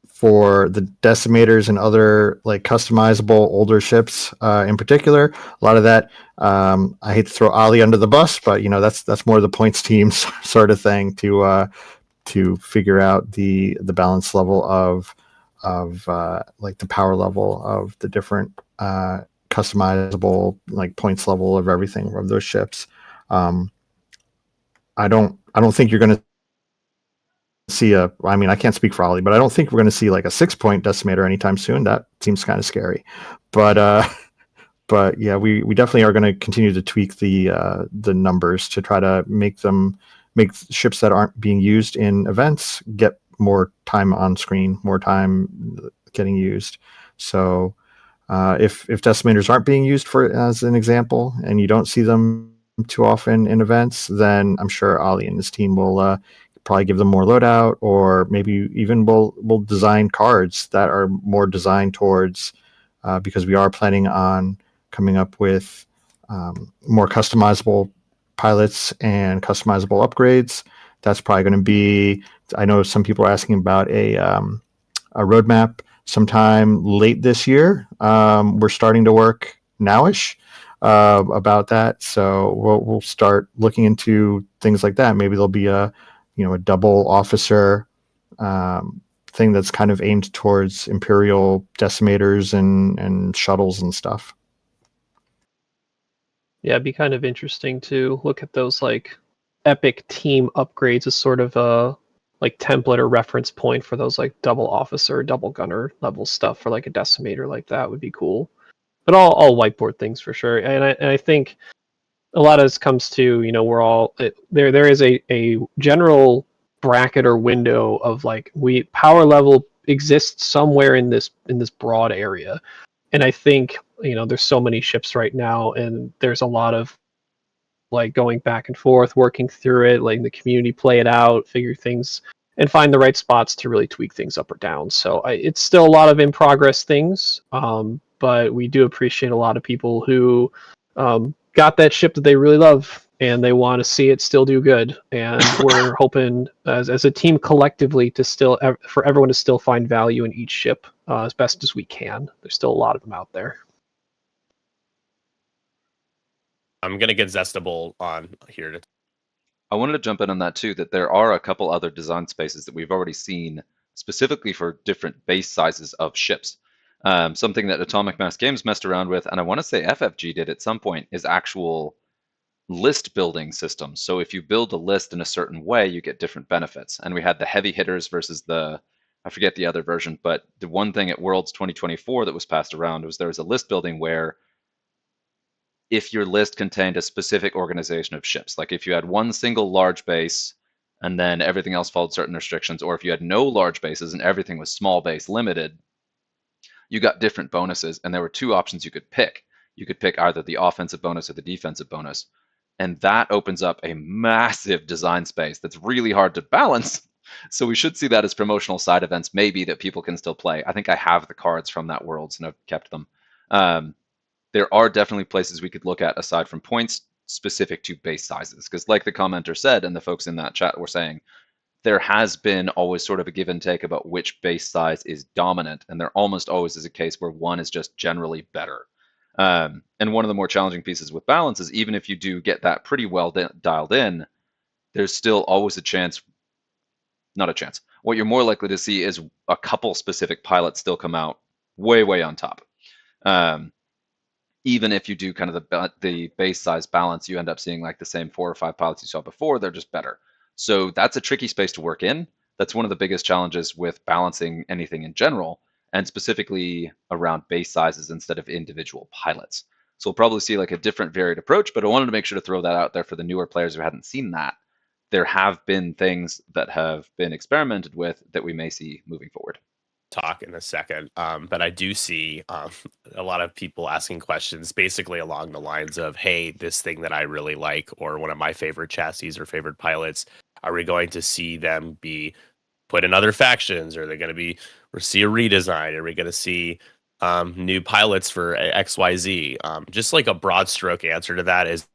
for the decimators and other like customizable older ships in particular, a lot of that, I hate to throw Ali under the bus, but that's more the points teams sort of thing to figure out the balance level of like the power level of the different customizable like points level of everything of those ships. I don't think you're going to see I can't speak for Ollie, but I don't think we're going to see like a 6-point decimator anytime soon. That seems kind of scary, but yeah, we definitely are going to continue to tweak the numbers to try to make ships that aren't being used in events get more time on screen, more time getting used. So if decimators aren't being used for as an example, and you don't see them too often in events, then I'm sure Ali and his team will probably give them more loadout, or maybe even will design cards that are more designed towards because we are planning on coming up with more customizable pilots and customizable upgrades. That's probably going to be. I know some people are asking about a roadmap sometime late this year. We're starting to work nowish about that, so we'll start looking into things like that. Maybe there'll be a double officer thing that's kind of aimed towards Imperial decimators and shuttles and stuff. Yeah, it'd be kind of interesting to look at those like epic team upgrades as sort of a like template or reference point for those like double officer, double gunner level stuff for like a decimator like that would be cool. But all whiteboard things for sure. And I think a lot of this comes to, we're all there is a general bracket or window of like power level exists somewhere in this broad area. And I think, there's so many ships right now, and there's a lot of like going back and forth, working through it, letting the community play it out, figure things, and find the right spots to really tweak things up or down. So it's still a lot of in progress things, but we do appreciate a lot of people who got that ship that they really love and they want to see it still do good. And we're hoping as a team collectively to still for everyone to still find value in each ship as best as we can. There's still a lot of them out there. I'm gonna get Zestable on here. I wanted to jump in on that too, that there are a couple other design spaces that we've already seen specifically for different base sizes of ships. Something that Atomic Mass Games messed around with, and I want to say FFG did at some point, is actual list building systems. So if you build a list in a certain way, you get different benefits. And we had the heavy hitters versus I forget the other version, but the one thing at Worlds 2024 that was passed around was there was a list building where if your list contained a specific organization of ships, like if you had one single large base and then everything else followed certain restrictions, or if you had no large bases and everything was small base limited, you got different bonuses. And there were two options you could pick. You could pick either the offensive bonus or the defensive bonus. And that opens up a massive design space that's really hard to balance. So we should see that as promotional side events, maybe, that people can still play. I think I have the cards from that Worlds and I've kept them. There are definitely places we could look at aside from points specific to base sizes. Because like the commenter said, and the folks in that chat were saying, there has been always sort of a give and take about which base size is dominant. And there almost always is a case where one is just generally better. And one of the more challenging pieces with balance is even if you do get that pretty well dialed in, there's still always not a chance. What you're more likely to see is a couple specific pilots still come out way, way on top. Even if you do kind of the base size balance, you end up seeing like the same 4 or 5 pilots you saw before. They're just better. So that's a tricky space to work in. That's one of the biggest challenges with balancing anything in general, and specifically around base sizes instead of individual pilots. So we'll probably see like a different varied approach, but I wanted to make sure to throw that out there for the newer players who hadn't seen that. There have been things that have been experimented with that we may see moving forward. Talk in a second, but I do see a lot of people asking questions basically along the lines of, hey, this thing that I really like, or one of my favorite chassis or favorite pilots, are we going to see them be put in other factions? Are they going to be see a redesign? Are we going to see new pilots for XYZ? Just like a broad stroke answer to that is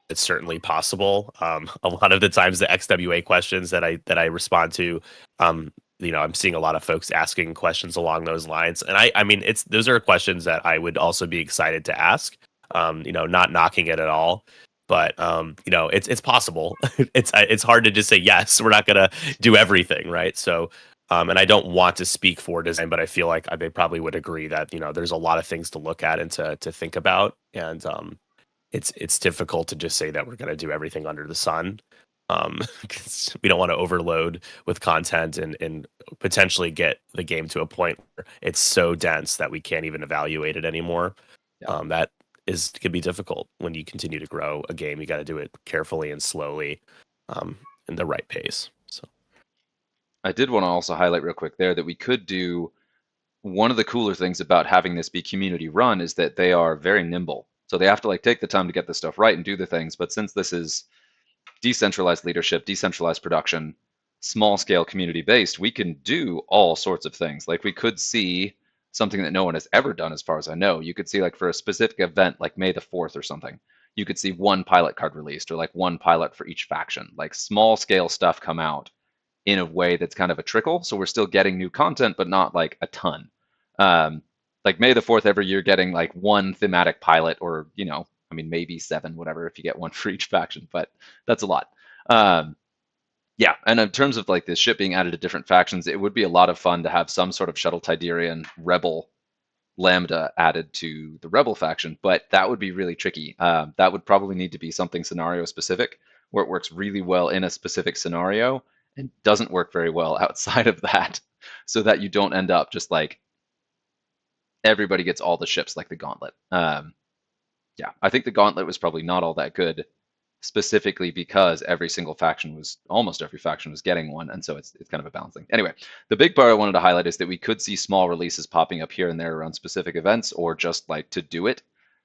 it's certainly possible. A lot of the times the XWA questions that I respond to, I'm seeing a lot of folks asking questions along those lines. And I mean, those are questions that I would also be excited to ask, not knocking it at all. But it's possible. It's hard to just say yes. We're not gonna do everything, right? So, and I don't want to speak for design, but I feel like they probably would agree that there's a lot of things to look at and to think about, and it's difficult to just say that we're gonna do everything under the sun. 'Cause we don't want to overload with content and potentially get the game to a point where it's so dense that we can't even evaluate it anymore. Yeah. That could be difficult when you continue to grow a game. You got to do it carefully and slowly, in the right pace. So I did want to also highlight real quick there that we could do one of the cooler things about having this be community run is that they are very nimble. So they have to like take the time to get this stuff right and do the things. But since this is decentralized leadership, decentralized production, small scale community based, we can do all sorts of things. Like we could see something that no one has ever done, as far as I know. You could see like for a specific event, like May the 4th or something, you could see one pilot card released or like one pilot for each faction, like small scale stuff come out in a way that's kind of a trickle. So we're still getting new content, but not like a ton. Like May the 4th every year getting like one thematic pilot or, you know, I mean, maybe 7, whatever, if you get one for each faction, but that's a lot. Yeah, and in terms of like this ship being added to different factions, it would be a lot of fun to have some sort of Shuttle Tiderian Rebel Lambda added to the Rebel faction, but that would be really tricky. That would probably need to be something scenario specific, where it works really well in a specific scenario and doesn't work very well outside of that, so that you don't end up just like everybody gets all the ships like the Gauntlet. Yeah, I think the Gauntlet was probably not all that good, specifically because almost every faction was getting one, and so it's kind of a balancing. Anyway, the big part I wanted to highlight is that we could see small releases popping up here and there around specific events, or just like to do it,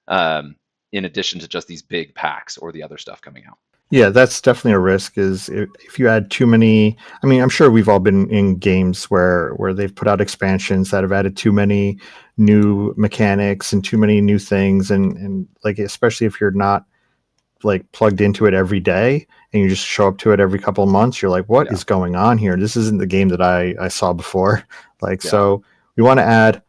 in addition to just these big packs or the other stuff coming out. Yeah, that's definitely a risk. Is if you add too many. I mean, I'm sure we've all been in games where they've put out expansions that have added too many new mechanics and too many new things, and like especially if you're not like plugged into it every day and you just show up to it every couple of months, you're like, what is going on here? This isn't the game that I saw before. Like, so we want to add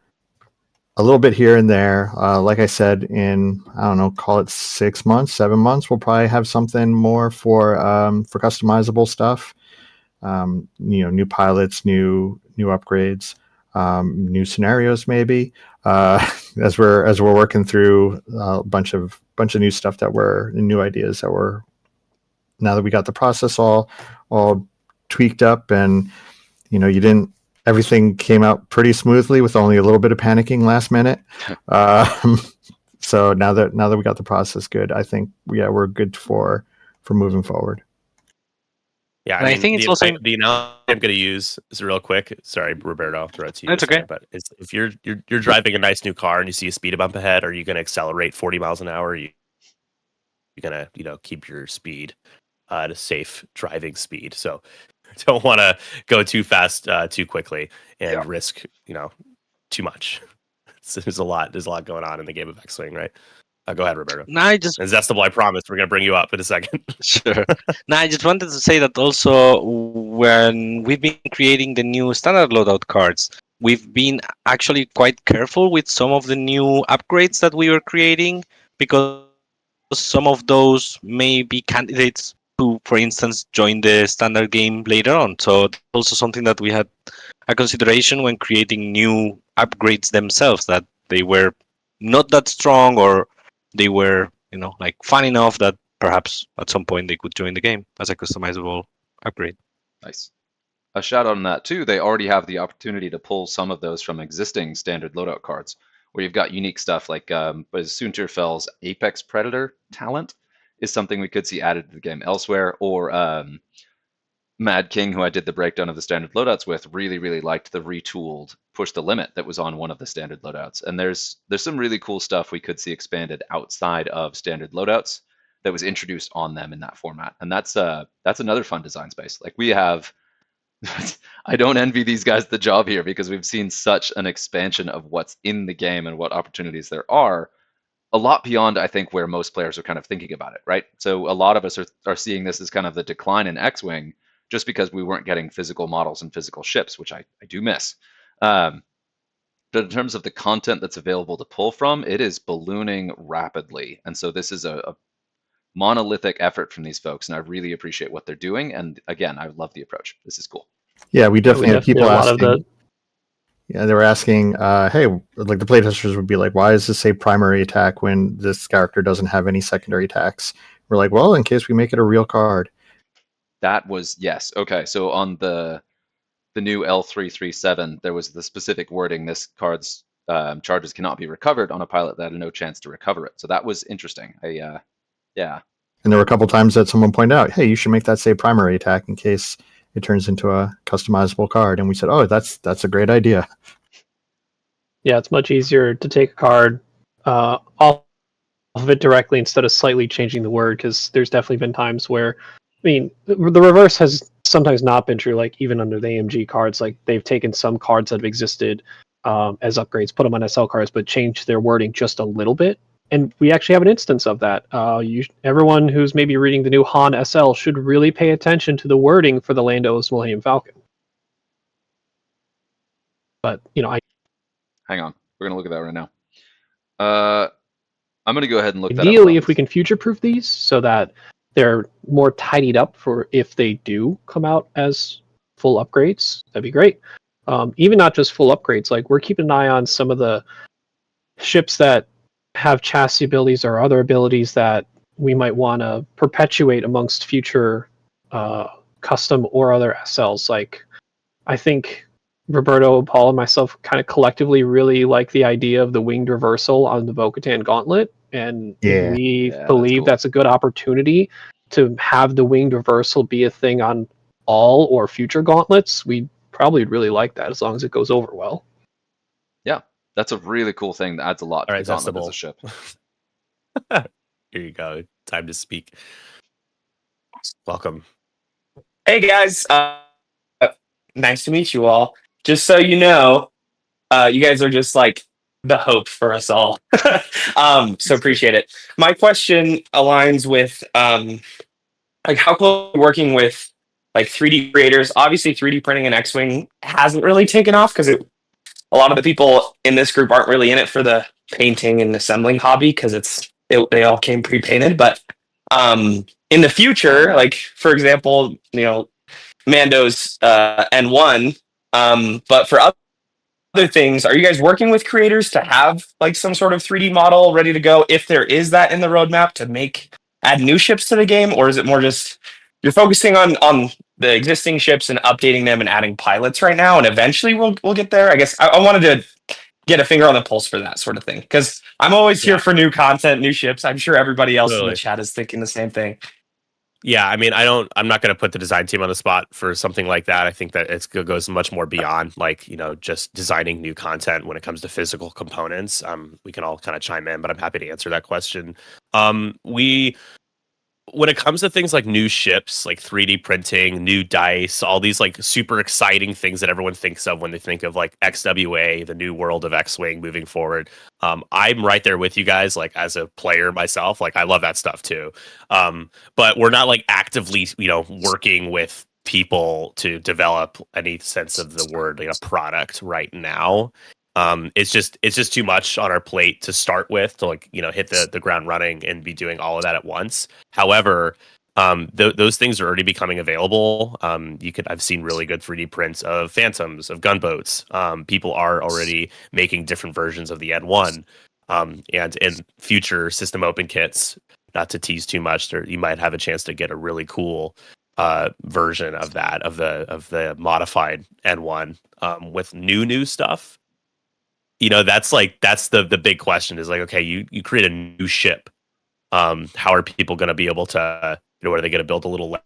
a little bit here and there. Like I said, in, I don't know, call it 6 months, 7 months, we'll probably have something more for customizable stuff. You know, new pilots, new upgrades, new scenarios, maybe. As we're working through a bunch of new stuff new ideas that were, now that we got the process all tweaked up, and you know, everything came out pretty smoothly with only a little bit of panicking last minute. So now that we got the process good, I think we're good for moving forward. Yeah, And I think it's also the analogy I'm going to use is real quick. Sorry, Roberto, I'll throw it to you. That's okay. But it's, if you're driving a nice new car and you see a speed bump ahead, are you going to accelerate 40 miles an hour? You're going to keep your speed at a safe driving speed. So don't want to go too fast too quickly and risk too much. There's a lot going on in the game of X-Wing, right? Go ahead, Roberto. No, I just And Zestable, I promise we're going to bring you up in a second. sure. No, I just wanted to say that also when we've been creating the new standard loadout cards, we've been actually quite careful with some of the new upgrades that we were creating, because some of those may be candidates to, for instance, join the standard game later on. So that's also something that we had a consideration when creating new upgrades themselves, that they were not that strong, or they were, like fun enough that perhaps at some point they could join the game as a customizable upgrade. Nice. A shout out on that too. They already have the opportunity to pull some of those from existing standard loadout cards, where you've got unique stuff like Sunterfell's Apex Predator talent is something we could see added to the game elsewhere, or Mad King, who I did the breakdown of the standard loadouts with, really liked the retooled Push the Limit that was on one of the standard loadouts. And there's some really cool stuff we could see expanded outside of standard loadouts that was introduced on them in that format. And that's another fun design space. Like we have, I don't envy these guys the job here, because we've seen such an expansion of what's in the game and what opportunities there are, a lot beyond, I think, where most players are kind of thinking about it, right? So a lot of us are seeing this as kind of the decline in X-Wing, just because we weren't getting physical models and physical ships, which I do miss. But in terms of the content that's available to pull from, it is ballooning rapidly. And so this is a monolithic effort from these folks, and I really appreciate what they're doing. And again, I love the approach. This is cool. Yeah, we definitely have people asking. Yeah, they were asking, hey, like the playtesters would be like, why does this say primary attack when this character doesn't have any secondary attacks? We're like, well, in case we make it a real card. That was, yes. Okay, so on the new L337, there was the specific wording, this card's charges cannot be recovered on a pilot that had no chance to recover it. So that was interesting. Yeah. And there were a couple times that someone pointed out, hey, you should make that say primary attack in case it turns into a customizable card. And we said, oh, that's a great idea. Yeah, it's much easier to take a card off of it directly instead of slightly changing the word, because there's definitely been times where, I mean, the reverse has sometimes not been true. Like even under the AMG cards, like they've taken some cards that have existed as upgrades, put them on SL cards, but changed their wording just a little bit. And we actually have an instance of that. Everyone who's maybe reading the new Han SL should really pay attention to the wording for the Lando's Millennium Falcon. But Hang on, we're gonna look at that right now. I'm gonna go ahead and look that up. Ideally, if we can future-proof these so that they're more tidied up for if they do come out as full upgrades, that'd be great. Even not just full upgrades, like we're keeping an eye on some of the ships that have chassis abilities or other abilities that we might want to perpetuate amongst future custom or other SLs. Like, I think Roberto, Paul, and myself kind of collectively really like the idea of the winged reversal on the Bo-Katan Gauntlet, and Yeah. we Yeah, believe that's that's a good opportunity to have the winged reversal be a thing on all or future gauntlets. We probably would really like that as long as it goes over well. Yeah, that's a really cool thing that adds a lot to All the right, gauntlet as Zestable. a ship. Here you go. Time to speak. Welcome. Hey guys, nice to meet you all. Just so you know, you guys are just like the hope for us all. So appreciate it. My question aligns with like how close are you working with like 3D creators. Obviously, 3D printing and X-Wing hasn't really taken off because a lot of the people in this group aren't really in it for the painting and assembling hobby because they all came pre-painted. But in the future, like for example, Mando's N1. But for other things, are you guys working with creators to have like some sort of 3D model ready to go if there is that in the roadmap to add new ships to the game, or is it more just you're focusing on the existing ships and updating them and adding pilots right now, and eventually we'll get there? I guess I wanted to get a finger on the pulse for that sort of thing because I'm always here for new content, new ships. I'm sure everybody else in the chat is thinking the same thing. Yeah, I mean, I'm not going to put the design team on the spot for something like that. I think that it goes much more beyond like, just designing new content when it comes to physical components. We can all kind of chime in, but I'm happy to answer that question. When it comes to things like new ships, like 3D printing, new dice, all these like super exciting things that everyone thinks of when they think of like XWA, the new world of X-Wing moving forward. I'm right there with you guys, like as a player myself, like I love that stuff too. But we're not like actively, working with people to develop any sense of the word, like a product right now. It's just too much on our plate to start with to like hit the ground running and be doing all of that at once. However, those things are already becoming available. I've seen really good 3D prints of phantoms, of gunboats. People are already making different versions of the N1, and in future system open kits. Not to tease too much, you might have a chance to get a really cool version of that of the modified N1 with new stuff. That's the big question is like, okay, you create a new ship. How are people going to be able to, are they going to build a little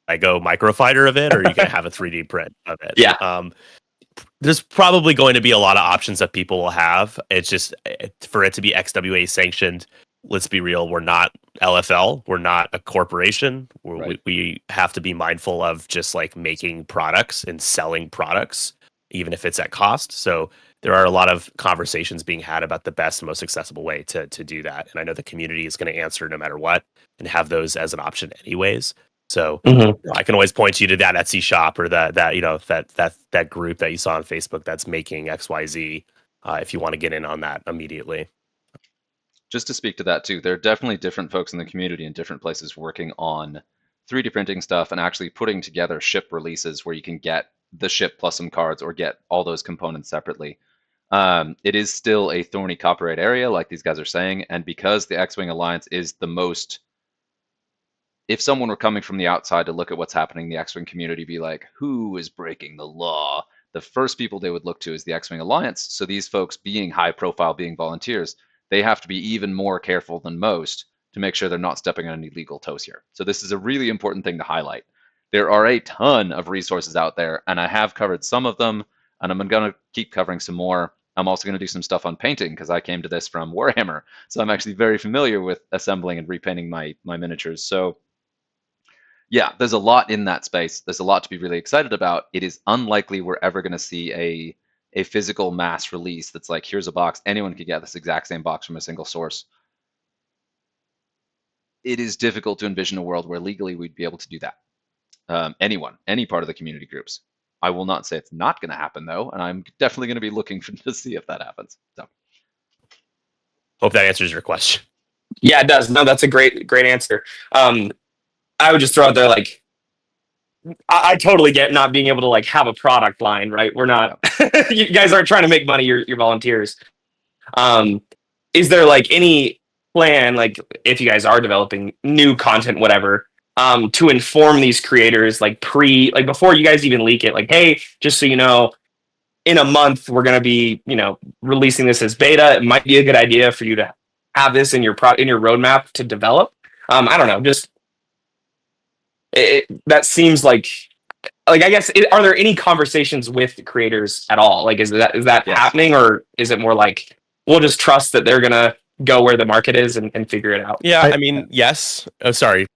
Lego microfighter of it, or are you going to have a 3D print of it? Yeah. There's probably going to be a lot of options that people will have. It's just for it to be XWA sanctioned. Let's be real. We're not LFL. We're not a corporation. We have to be mindful of just like making products and selling products, even if it's at cost. So there are a lot of conversations being had about the best and most accessible way to do that. And I know the community is going to answer no matter what and have those as an option anyways. So I can always point you to that Etsy shop or that group that you saw on Facebook that's making XYZ if you want to get in on that immediately. Just to speak to that too, there are definitely different folks in the community in different places working on 3D printing stuff and actually putting together ship releases where you can get the ship plus some cards or get all those components separately. It is still a thorny copyright area, like these guys are saying, and because the X-Wing Alliance is the most, if someone were coming from the outside to look at what's happening in the X-Wing community, be like, who is breaking the law? The first people they would look to is the X-Wing Alliance. So these folks, being high profile, being volunteers, they have to be even more careful than most to make sure they're not stepping on any legal toes here. So this is a really important thing to highlight. There are a ton of resources out there, and I have covered some of them, and I'm going to keep covering some more. I'm also going to do some stuff on painting because I came to this from Warhammer, so I'm actually very familiar with assembling and repainting my miniatures. So yeah, there's a lot in that space. There's a lot to be really excited about. It is unlikely we're ever going to see a physical mass release that's like, here's a box, anyone can get this exact same box from a single source. It is difficult to envision a world where legally we'd be able to do that. Anyone, any part of the community groups. I will not say it's not going to happen though, and I'm definitely going to be looking to see if that happens. So, Hope that answers your question. Yeah, it does. No, that's a great answer. I would just throw out there, like, I totally get not being able to like have a product line, right? We're not, you guys aren't trying to make money. You're volunteers. Is there like any plan, like if you guys are developing new content, whatever, to inform these creators, like before you guys even leak it, like, hey, just so you know, in a month we're gonna be, releasing this as beta. It might be a good idea for you to have this in your roadmap to develop. I don't know, just that seems like I guess, are there any conversations with creators at all? Like, is that Yes. happening, or is it more like we'll just trust that they're gonna go where the market is and figure it out? Yeah, I mean, yes. Oh, sorry.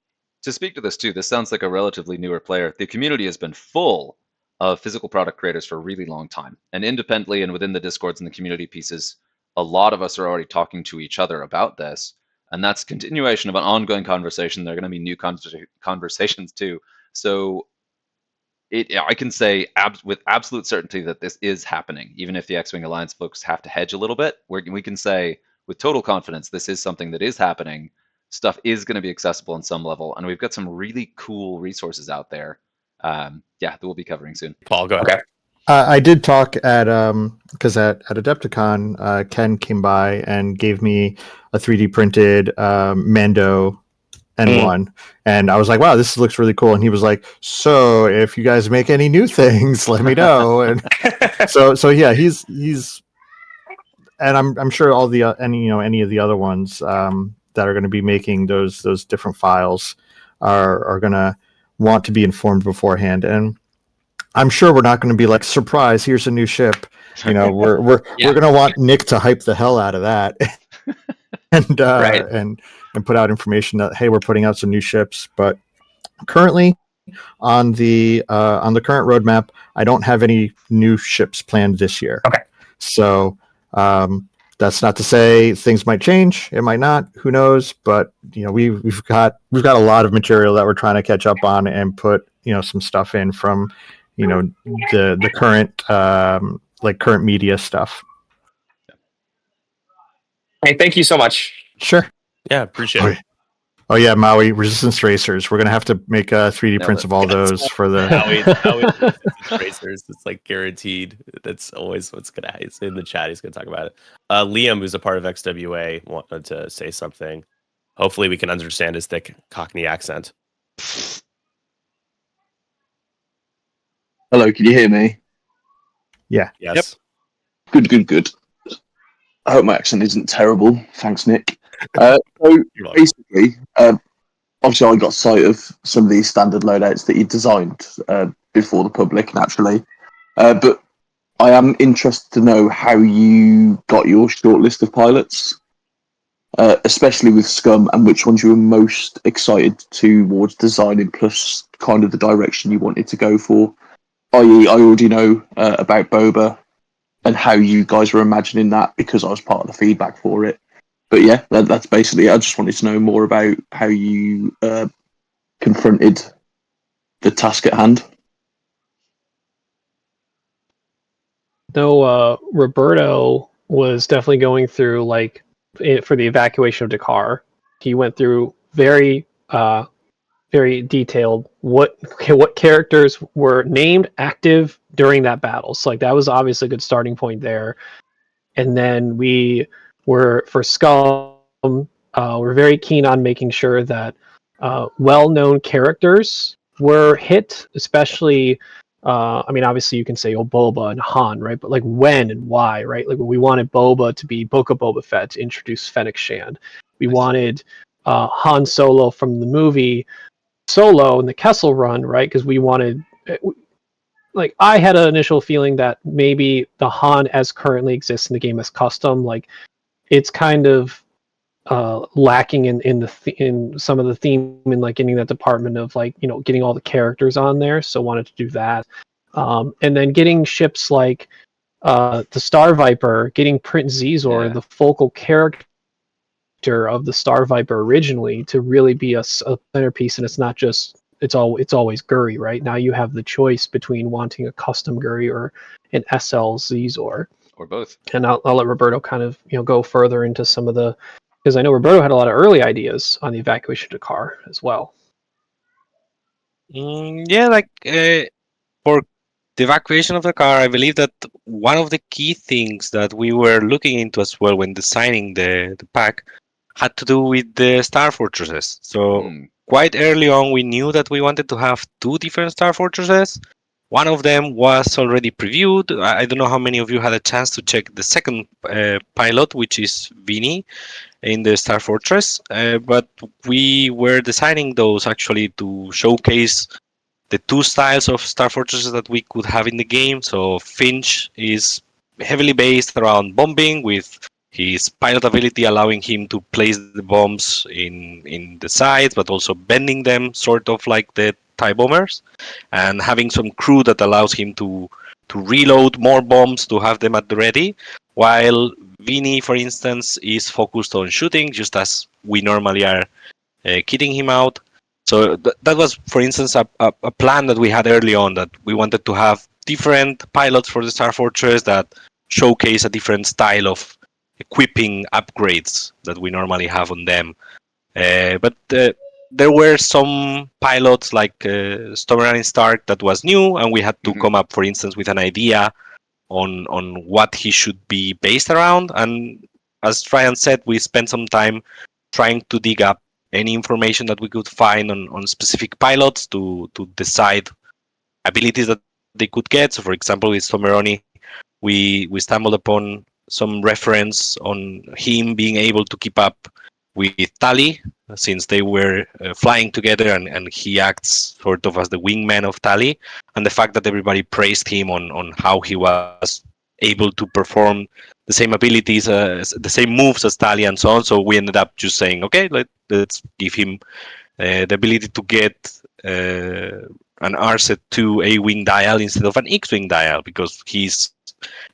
to speak to this too, this sounds like a relatively newer player. The community has been full of physical product creators for a really long time. And independently and within the Discords and the community pieces, a lot of us are already talking to each other about this. And that's continuation of an ongoing conversation. There are going to be new conversations too. So I can say with absolute certainty that this is happening, even if the X-Wing Alliance folks have to hedge a little bit. We can say with total confidence this is something that is happening. Stuff is going to be accessible on some level, and we've got some really cool resources out there. That we'll be covering soon. Paul, go ahead. Okay. I did talk at because at Adepticon, Ken came by and gave me a 3D printed Mando N1, and I was like, "Wow, this looks really cool." And he was like, "So, if you guys make any new things, let me know." And so yeah, he's, and I'm sure all the any of the other ones that are going to be making those different files are going to want to be informed beforehand. And I'm sure we're not going to be like, surprise, here's a new ship. We're going to want Nick to hype the hell out of that and Right. and put out information that, hey, we're putting out some new ships. But currently on the current roadmap, I don't have any new ships planned this year. Okay. So that's not to say things might change. It might not. Who knows? But we've got a lot of material that we're trying to catch up on and put some stuff in from the current current media stuff. Hey, thank you so much. Sure. Yeah, appreciate it. Oh yeah, Maui Resistance Racers. We're gonna have to make 3D prints of all those for the Maui Racers. It's like guaranteed. That's always what's gonna. It's in the chat. He's gonna talk about it. Liam, who's a part of XWA, wanted to say something. Hopefully, we can understand his thick Cockney accent. Hello, can you hear me? Yeah. Yes. Yep. Good. I hope my accent isn't terrible. Thanks, Nick. So basically, obviously I got sight of some of these standard loadouts that you designed before the public, naturally. But I am interested to know how you got your short list of pilots, especially with Scum, and which ones you were most excited towards designing, plus kind of the direction you wanted to go for. I.e., I already know about Boba and how you guys were imagining that because I was part of the feedback for it. But yeah, that's basically it. I just wanted to know more about how you confronted the task at hand. No, Roberto was definitely going through for the evacuation of Dakar. He went through very detailed what characters were named active during that battle. So that was obviously a good starting point there. And then we were for Scum. We're very keen on making sure that well-known characters were hit, especially. Obviously you can say Boba and Han, right? But when and why, right? Like we wanted Boba to be Book of Boba Fett to introduce Fennec Shand. We wanted Han Solo from the movie Solo in the Kessel Run, right? Because we wanted like I had an initial feeling that maybe the Han as currently exists in the game as custom, like it's kind of lacking in some of the theme and like getting that department of like getting all the characters on there. So wanted to do that, and then getting ships like the Star Viper, getting Prince Zizor, Yeah. the focal character of the Star Viper originally, to really be a centerpiece, and it's not just it's always Guri, right? Now you have the choice between wanting a custom Guri or an SL Zizor. Or both. And I'll let Roberto kind of go further into some of the, because I know Roberto had a lot of early ideas on the evacuation to car as well. Yeah, like for the evacuation of the car, I believe that one of the key things that we were looking into as well when designing the pack had to do with the star fortresses. So Mm. quite early on, we knew that we wanted to have two different star fortresses. One of them was already previewed. I don't know how many of you had a chance to check the second pilot, which is Vinny in the Star Fortress. But we were designing those actually to showcase the two styles of Star Fortresses that we could have in the game. So Finch is heavily based around bombing, with his pilot ability allowing him to place the bombs in the sides, but also bending them, sort of like the TIE bombers, and having some crew that allows him to reload more bombs to have them at the ready. While Vinny, for instance, is focused on shooting, just as we normally are, kitting him out. So that was, for instance, a plan that we had early on, that we wanted to have different pilots for the Star Fortress that showcase a different style of equipping upgrades that we normally have on them. But there were some pilots like Stormrunning Stark that was new, and we had to Mhm. come up, for instance, with an idea on what he should be based around. And as Ryan said, we spent some time trying to dig up any information that we could find on specific pilots to decide abilities that they could get. So, for example, with Someroni, we stumbled upon some reference on him being able to keep up with Tali, since they were flying together, and he acts sort of as the wingman of Tali. And the fact that everybody praised him on how he was able to perform the same abilities, the same moves as Tali, and so on. So we ended up just saying, okay, let's give him the ability to get an RZ2 A-wing dial instead of an X-wing dial, because he's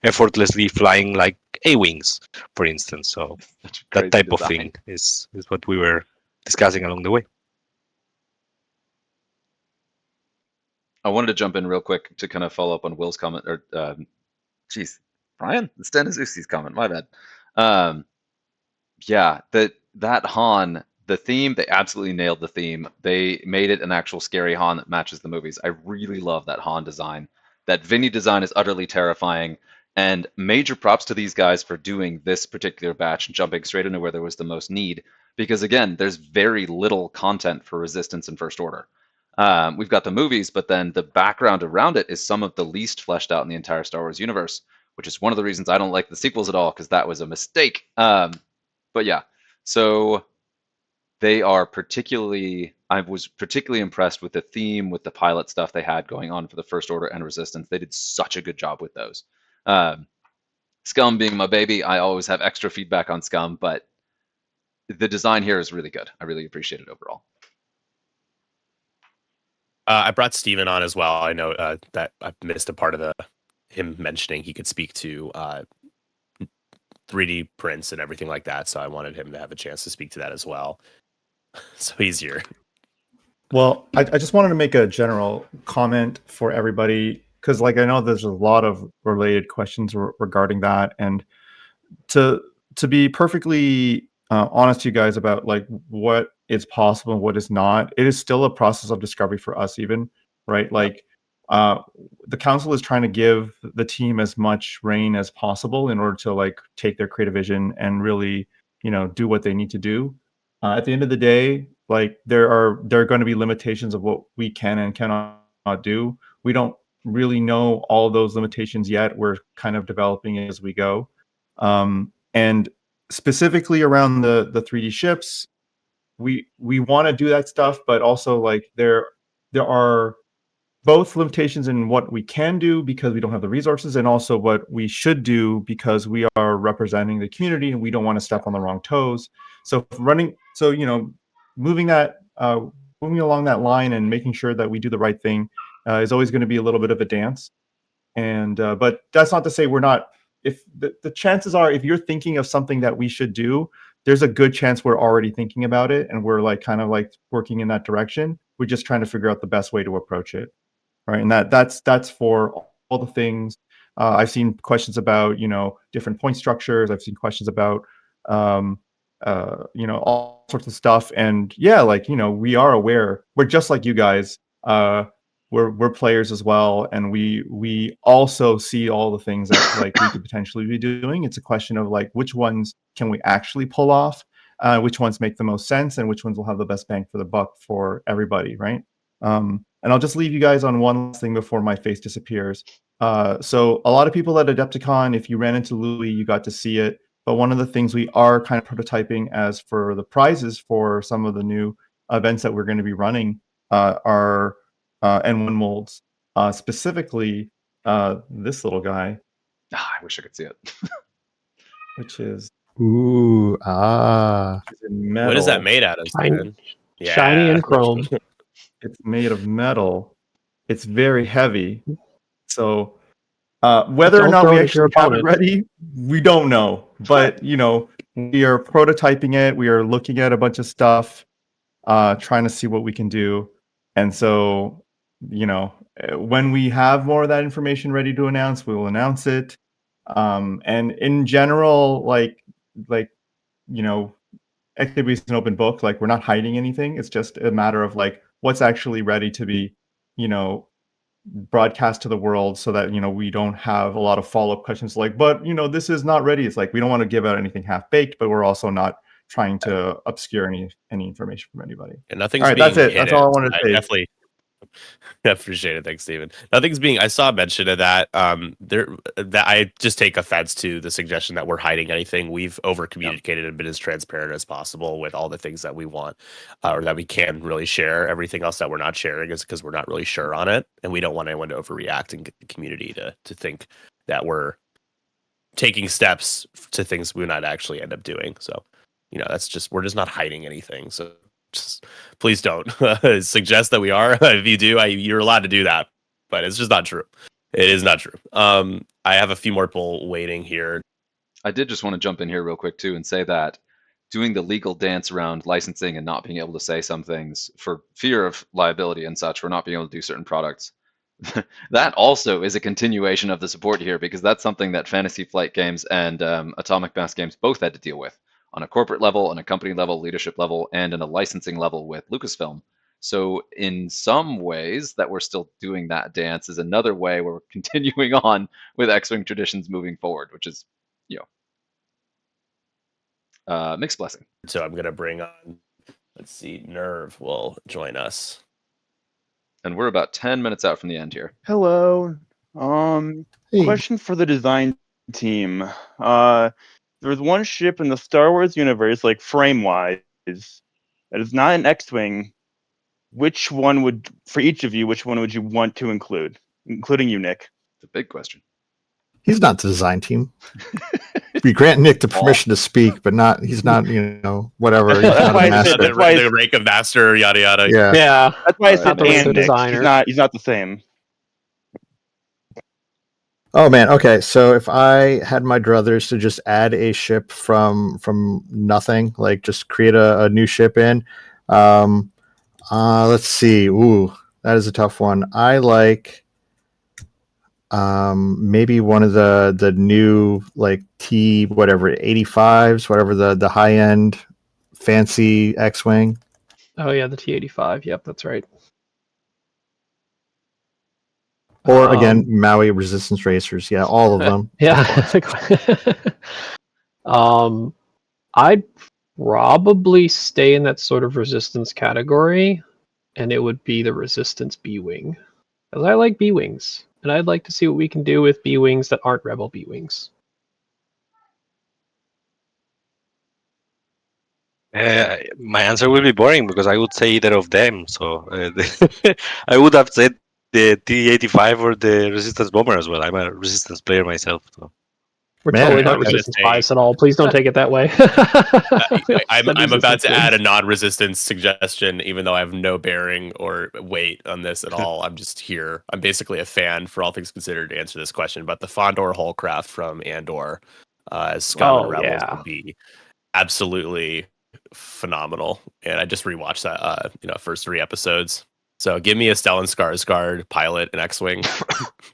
effortlessly flying like A-wings, for instance. So Such a that crazy type of design. thing is what we were discussing along the way. I wanted to jump in real quick to kind of follow up on Will's comment, or geez, Brian, it's Dennis Usi's comment. My bad. Um, yeah, that Han, the theme, they absolutely nailed the theme. They made it an actual scary Han that matches the movies. I really love that Han design. That Vinny design is utterly terrifying, and major props to these guys for doing this particular batch and jumping straight into where there was the most need. Because again, there's very little content for Resistance and First Order. We've got the movies, but then the background around it is some of the least fleshed out in the entire Star Wars universe, which is one of the reasons I don't like the sequels at all, because that was a mistake. But yeah, so they are particularly, I was particularly impressed with the theme, with the pilot stuff they had going on for the First Order and Resistance. They did such a good job with those. Um, Scum being my baby, I always have extra feedback on Scum, but the design here is really good. I really appreciate it overall. I brought Steven on as well. I know that I missed a part of him mentioning he could speak to 3D prints and everything like that. So I wanted him to have a chance to speak to that as well. So he's here. Well, I just wanted to make a general comment for everybody, because like I know there's a lot of related questions regarding that, and to be perfectly honest to you guys about like what is possible and what is not, it is still a process of discovery for us, even, right? Like uh, the council is trying to give the team as much reign as possible in order to like take their creative vision and really do what they need to do. At the end of the day, like there are going to be limitations of what we can and cannot do. We don't really know all those limitations yet. We're kind of developing it as we go. And specifically around the 3D ships, we want to do that stuff, but also like there are both limitations in what we can do because we don't have the resources, and also what we should do because we are representing the community and we don't want to step on the wrong toes. So moving along that line and making sure that we do the right thing is always going to be a little bit of a dance. And but that's not to say we're not. If the chances are, if you're thinking of something that we should do, there's a good chance we're already thinking about it and we're like kind of like working in that direction. We're just trying to figure out the best way to approach it, right? And that's for all the things. I've seen questions about different point structures. I've seen questions about all sorts of stuff. And yeah, we are aware. We're just like you guys. We're players as well, and we also see all the things that like we could potentially be doing. It's a question of like which ones can we actually pull off, which ones make the most sense, and which ones will have the best bang for the buck for everybody, right? And I'll just leave you guys on one last thing before my face disappears. So a lot of people at Adepticon, if you ran into Louis, you got to see it. But one of the things we are kind of prototyping as for the prizes for some of the new events that we're going to be running are N1 molds, specifically this little guy. I wish I could see it. Which is metal. What is that made out of? Shiny and chrome. It's made of metal. It's very heavy. So whether or not we actually have it ready, we don't know. But we are prototyping it. We are looking at a bunch of stuff, trying to see what we can do. And so, when we have more of that information ready to announce, we will announce it. And in general, activity is an open book. Like, we're not hiding anything. It's just a matter of like what's actually ready to be, broadcast to the world, so that we don't have a lot of follow-up questions like, but this is not ready. It's like we don't want to give out anything half-baked, but we're also not trying to obscure any information from anybody. And nothing's all right, being that's it. hidden. That's all I wanted to say. Definitely appreciate it. Thanks, Steven. Nothing's being. I saw a mention of that. That I just take offense to the suggestion that we're hiding anything. We've over communicated and been as transparent as possible with all the things that we want, or that we can really share. Everything else that we're not sharing is because we're not really sure on it, and we don't want anyone to overreact and get the community to think that we're taking steps to things we might actually end up doing. So, that's just, we're just not hiding anything. So just please don't suggest that we are. If you do, you're allowed to do that, but it's just not true. It is not true. I have a few more people waiting here. I did just want to jump in here real quick too and say that doing the legal dance around licensing and not being able to say some things for fear of liability and such, for not being able to do certain products, that also is a continuation of the support here, because that's something that Fantasy Flight Games and Atomic Mass Games both had to deal with on a corporate level, on a company level, leadership level, and in a licensing level with Lucasfilm. So in some ways that we're still doing that dance is another way where we're continuing on with X-Wing traditions moving forward, which is, mixed blessing. So I'm going to bring on, let's see, Nerve will join us. And we're about 10 minutes out from the end here. Hello. Hey. Question for the design team. There's one ship in the Star Wars universe, like frame-wise, that is not an X-Wing. Which one would, for each of you, which one would you want to include? Including you, Nick. It's a big question. He's not the design team. We grant Nick the permission to speak, but he's not, whatever. He's not a master. The rank of master, yada yada. Yeah. That's why I said the and Nick. designer. He's not the same. Oh man, okay. So if I had my druthers to just add a ship from nothing, like just create a new ship in, let's see. Ooh, that is a tough one. I like maybe one of the new like T whatever 85s, whatever the high end fancy X-Wing. Oh yeah, the T-85. Yep, that's right. Or again, Maui Resistance Racers. Yeah, all of them. Yeah. I'd probably stay in that sort of Resistance category, and it would be the Resistance B-Wing. Because I like B-Wings, and I'd like to see what we can do with B-Wings that aren't Rebel B-Wings. My answer will be boring because I would say either of them. So I would have said the T-85 or the Resistance Bomber as well. I'm a Resistance player myself. So. We're Man, totally I not was gonna resistance say- bias at all. Please don't take it that way. I'm about to add a non-resistance suggestion, even though I have no bearing or weight on this at all. I'm just here. I'm basically a fan, for all things considered, to answer this question. But the Fondor Hullcraft from Andor as Scum and Rebels would be absolutely phenomenal. And I just rewatched that, first 3 episodes. So give me a Stellan Skarsgård pilot and X-wing.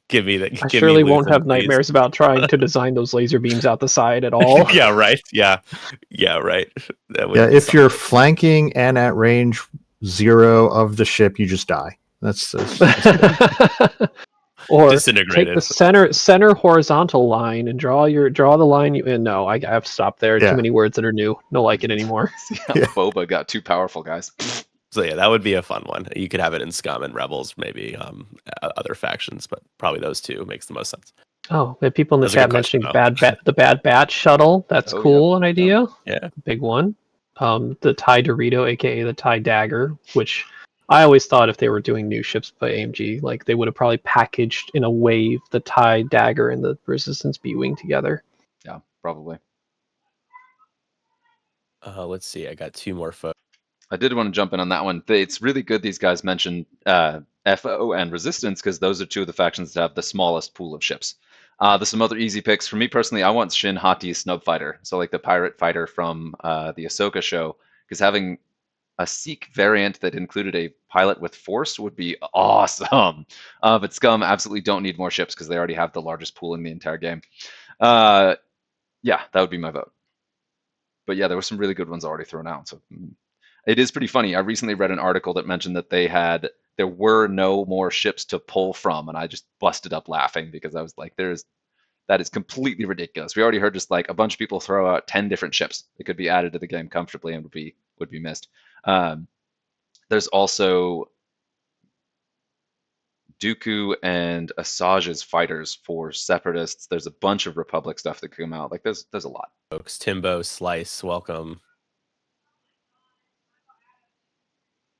give me that. I surely won't have nightmares about trying to design those laser beams out the side at all. Yeah, right. Yeah, right. Yeah, if you're flanking and at range 0 of the ship, you just die. That's Or disintegrated. take the center horizontal line and draw the line you in. No, I've stopped there. Yeah. Too many words that are new. Don't like it anymore. See how Yeah. Boba got too powerful, guys. So yeah, that would be a fun one. You could have it in Scum and Rebels, maybe other factions, but probably those 2 makes the most sense. Oh, we have people in the That's a good chat question, mentioning the Bad Batch shuttle. That's Oh, cool, an idea. Yeah. Big one. The TIE Dorito, aka the TIE Dagger, which I always thought if they were doing new ships by AMG, like they would have probably packaged in a wave the TIE Dagger and the Resistance B-Wing together. Yeah, probably. Let's see. I got 2 more folks. I did want to jump in on that one. It's really good these guys mentioned FO and Resistance because those are 2 of the factions that have the smallest pool of ships. There's some other easy picks. For me personally, I want Shin Hati's Snub Fighter, so like the pirate fighter from the Ahsoka show, because having a Seek variant that included a pilot with Force would be awesome. But Scum absolutely don't need more ships because they already have the largest pool in the entire game. Yeah, that would be my vote. But yeah, there were some really good ones already thrown out. So it is pretty funny. I recently read an article that mentioned that there were no more ships to pull from, and I just busted up laughing because I was like, that is completely ridiculous. We already heard just like a bunch of people throw out 10 different ships that could be added to the game comfortably and would be missed. There's also Dooku and Asajj's fighters for Separatists. There's a bunch of Republic stuff that come out. Like there's a lot. Folks, Timbo, Slice, welcome.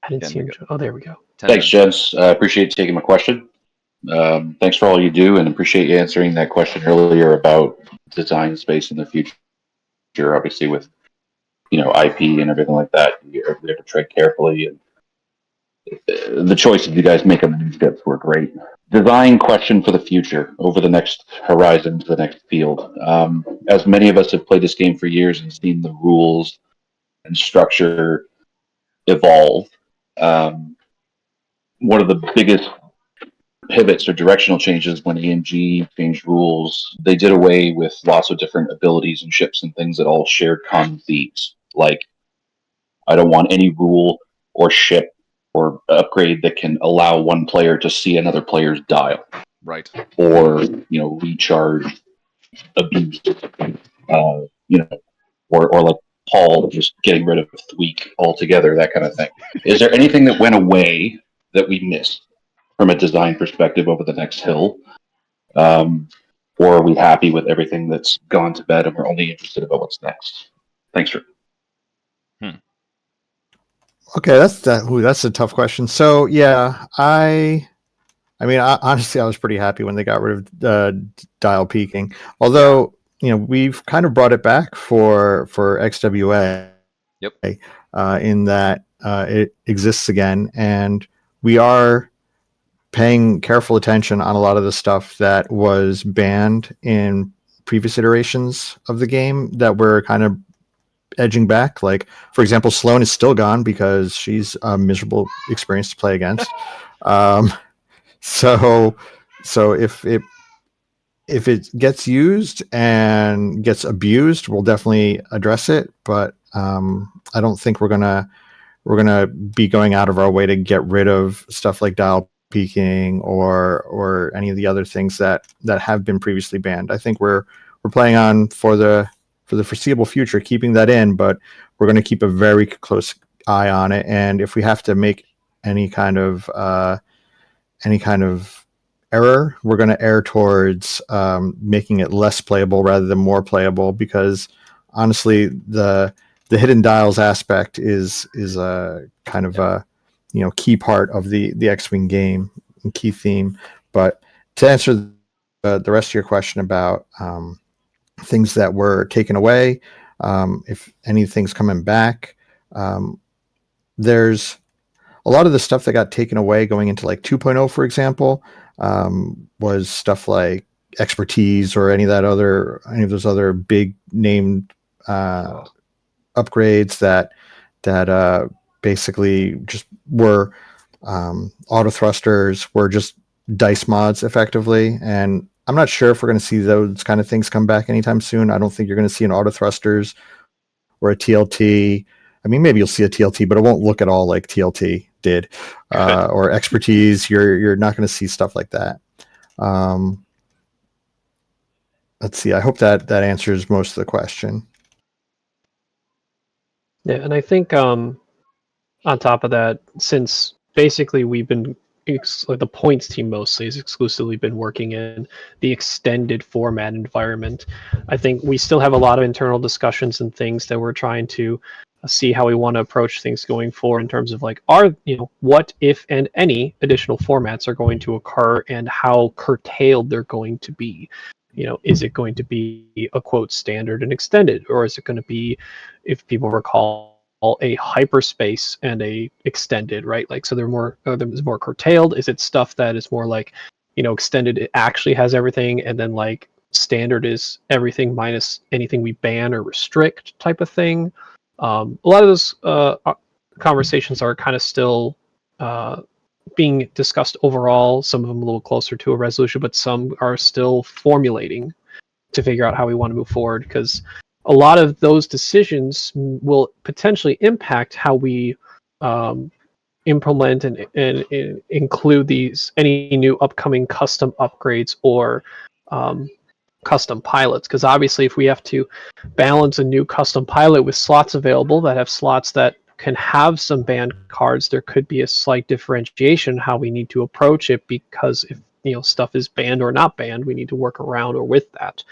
I didn't see him. Oh, there we go. Thanks, gents. I appreciate you taking my question. Thanks for all you do, and appreciate you answering that question earlier about design space in the future. Obviously, with IP and everything like that, we have to tread carefully. And the choices you guys make on the new ships were great. Design question for the future, over the next horizon to the next field. As many of us have played this game for years and seen the rules and structure evolve, one of the biggest pivots or directional changes when AMG changed rules, they did away with lots of different abilities and ships and things that all shared common themes. Like, I don't want any rule or ship or upgrade that can allow one player to see another player's dial. Right. Or, recharge abuse. Or like Paul just getting rid of Thweek altogether, that kind of thing. Is there anything that went away that we missed from a design perspective over the next hill? Or are we happy with everything that's gone to bed and we're only interested about what's next? Thanks, Rick. Okay, that's a tough question. So yeah, I honestly, I was pretty happy when they got rid of dial peaking. Although we've kind of brought it back for XWA. Yep. In that it exists again, and we are paying careful attention on a lot of the stuff that was banned in previous iterations of the game that we're kind of edging back. Like, for example, Sloane is still gone because she's a miserable experience to play against. So if it gets used and gets abused, we'll definitely address it. But I don't think we're gonna be going out of our way to get rid of stuff like dial peaking or any of the other things that have been previously banned. I think we're playing on for the foreseeable future, keeping that in, but we're going to keep a very close eye on it. And if we have to make any kind of error, we're going to err towards making it less playable rather than more playable, because honestly, the hidden dials aspect is a kind of a key part of the X-Wing game. and key theme. But to answer the rest of your question about things that were taken away, if anything's coming back, there's a lot of the stuff that got taken away going into like 2.0, for example, was stuff like expertise or any of those other big named upgrades that basically just were auto thrusters, were just dice mods effectively. And I'm not sure if we're going to see those kind of things come back anytime soon. I don't think you're going to see an auto thrusters or a TLT. I mean, maybe you'll see a TLT, but it won't look at all like TLT did, or expertise. You're not going to see stuff like that. Let's see. I hope that answers most of the question. Yeah, and I think on top of that, since basically we've been the points team mostly has exclusively been working in the extended format environment, I think we still have a lot of internal discussions and things that we're trying to see how we want to approach things going forward in terms of like what if and any additional formats are going to occur and how curtailed they're going to be. Is it going to be a quote standard and extended, or is it going to be, if people recall, a hyperspace and a extended, right? Like, so they're more curtailed. Is it stuff that is more like, extended, it actually has everything, and then like standard is everything minus anything we ban or restrict type of thing? A lot of those conversations are kind of still being discussed overall. Some of them a little closer to a resolution, but some are still formulating to figure out how we want to move forward, because a lot of those decisions will potentially impact how we implement and include any new upcoming custom upgrades or custom pilots. Because obviously, if we have to balance a new custom pilot with slots available that have slots that can have some banned cards, there could be a slight differentiation how we need to approach it, because if stuff is banned or not banned, we need to work around or with that.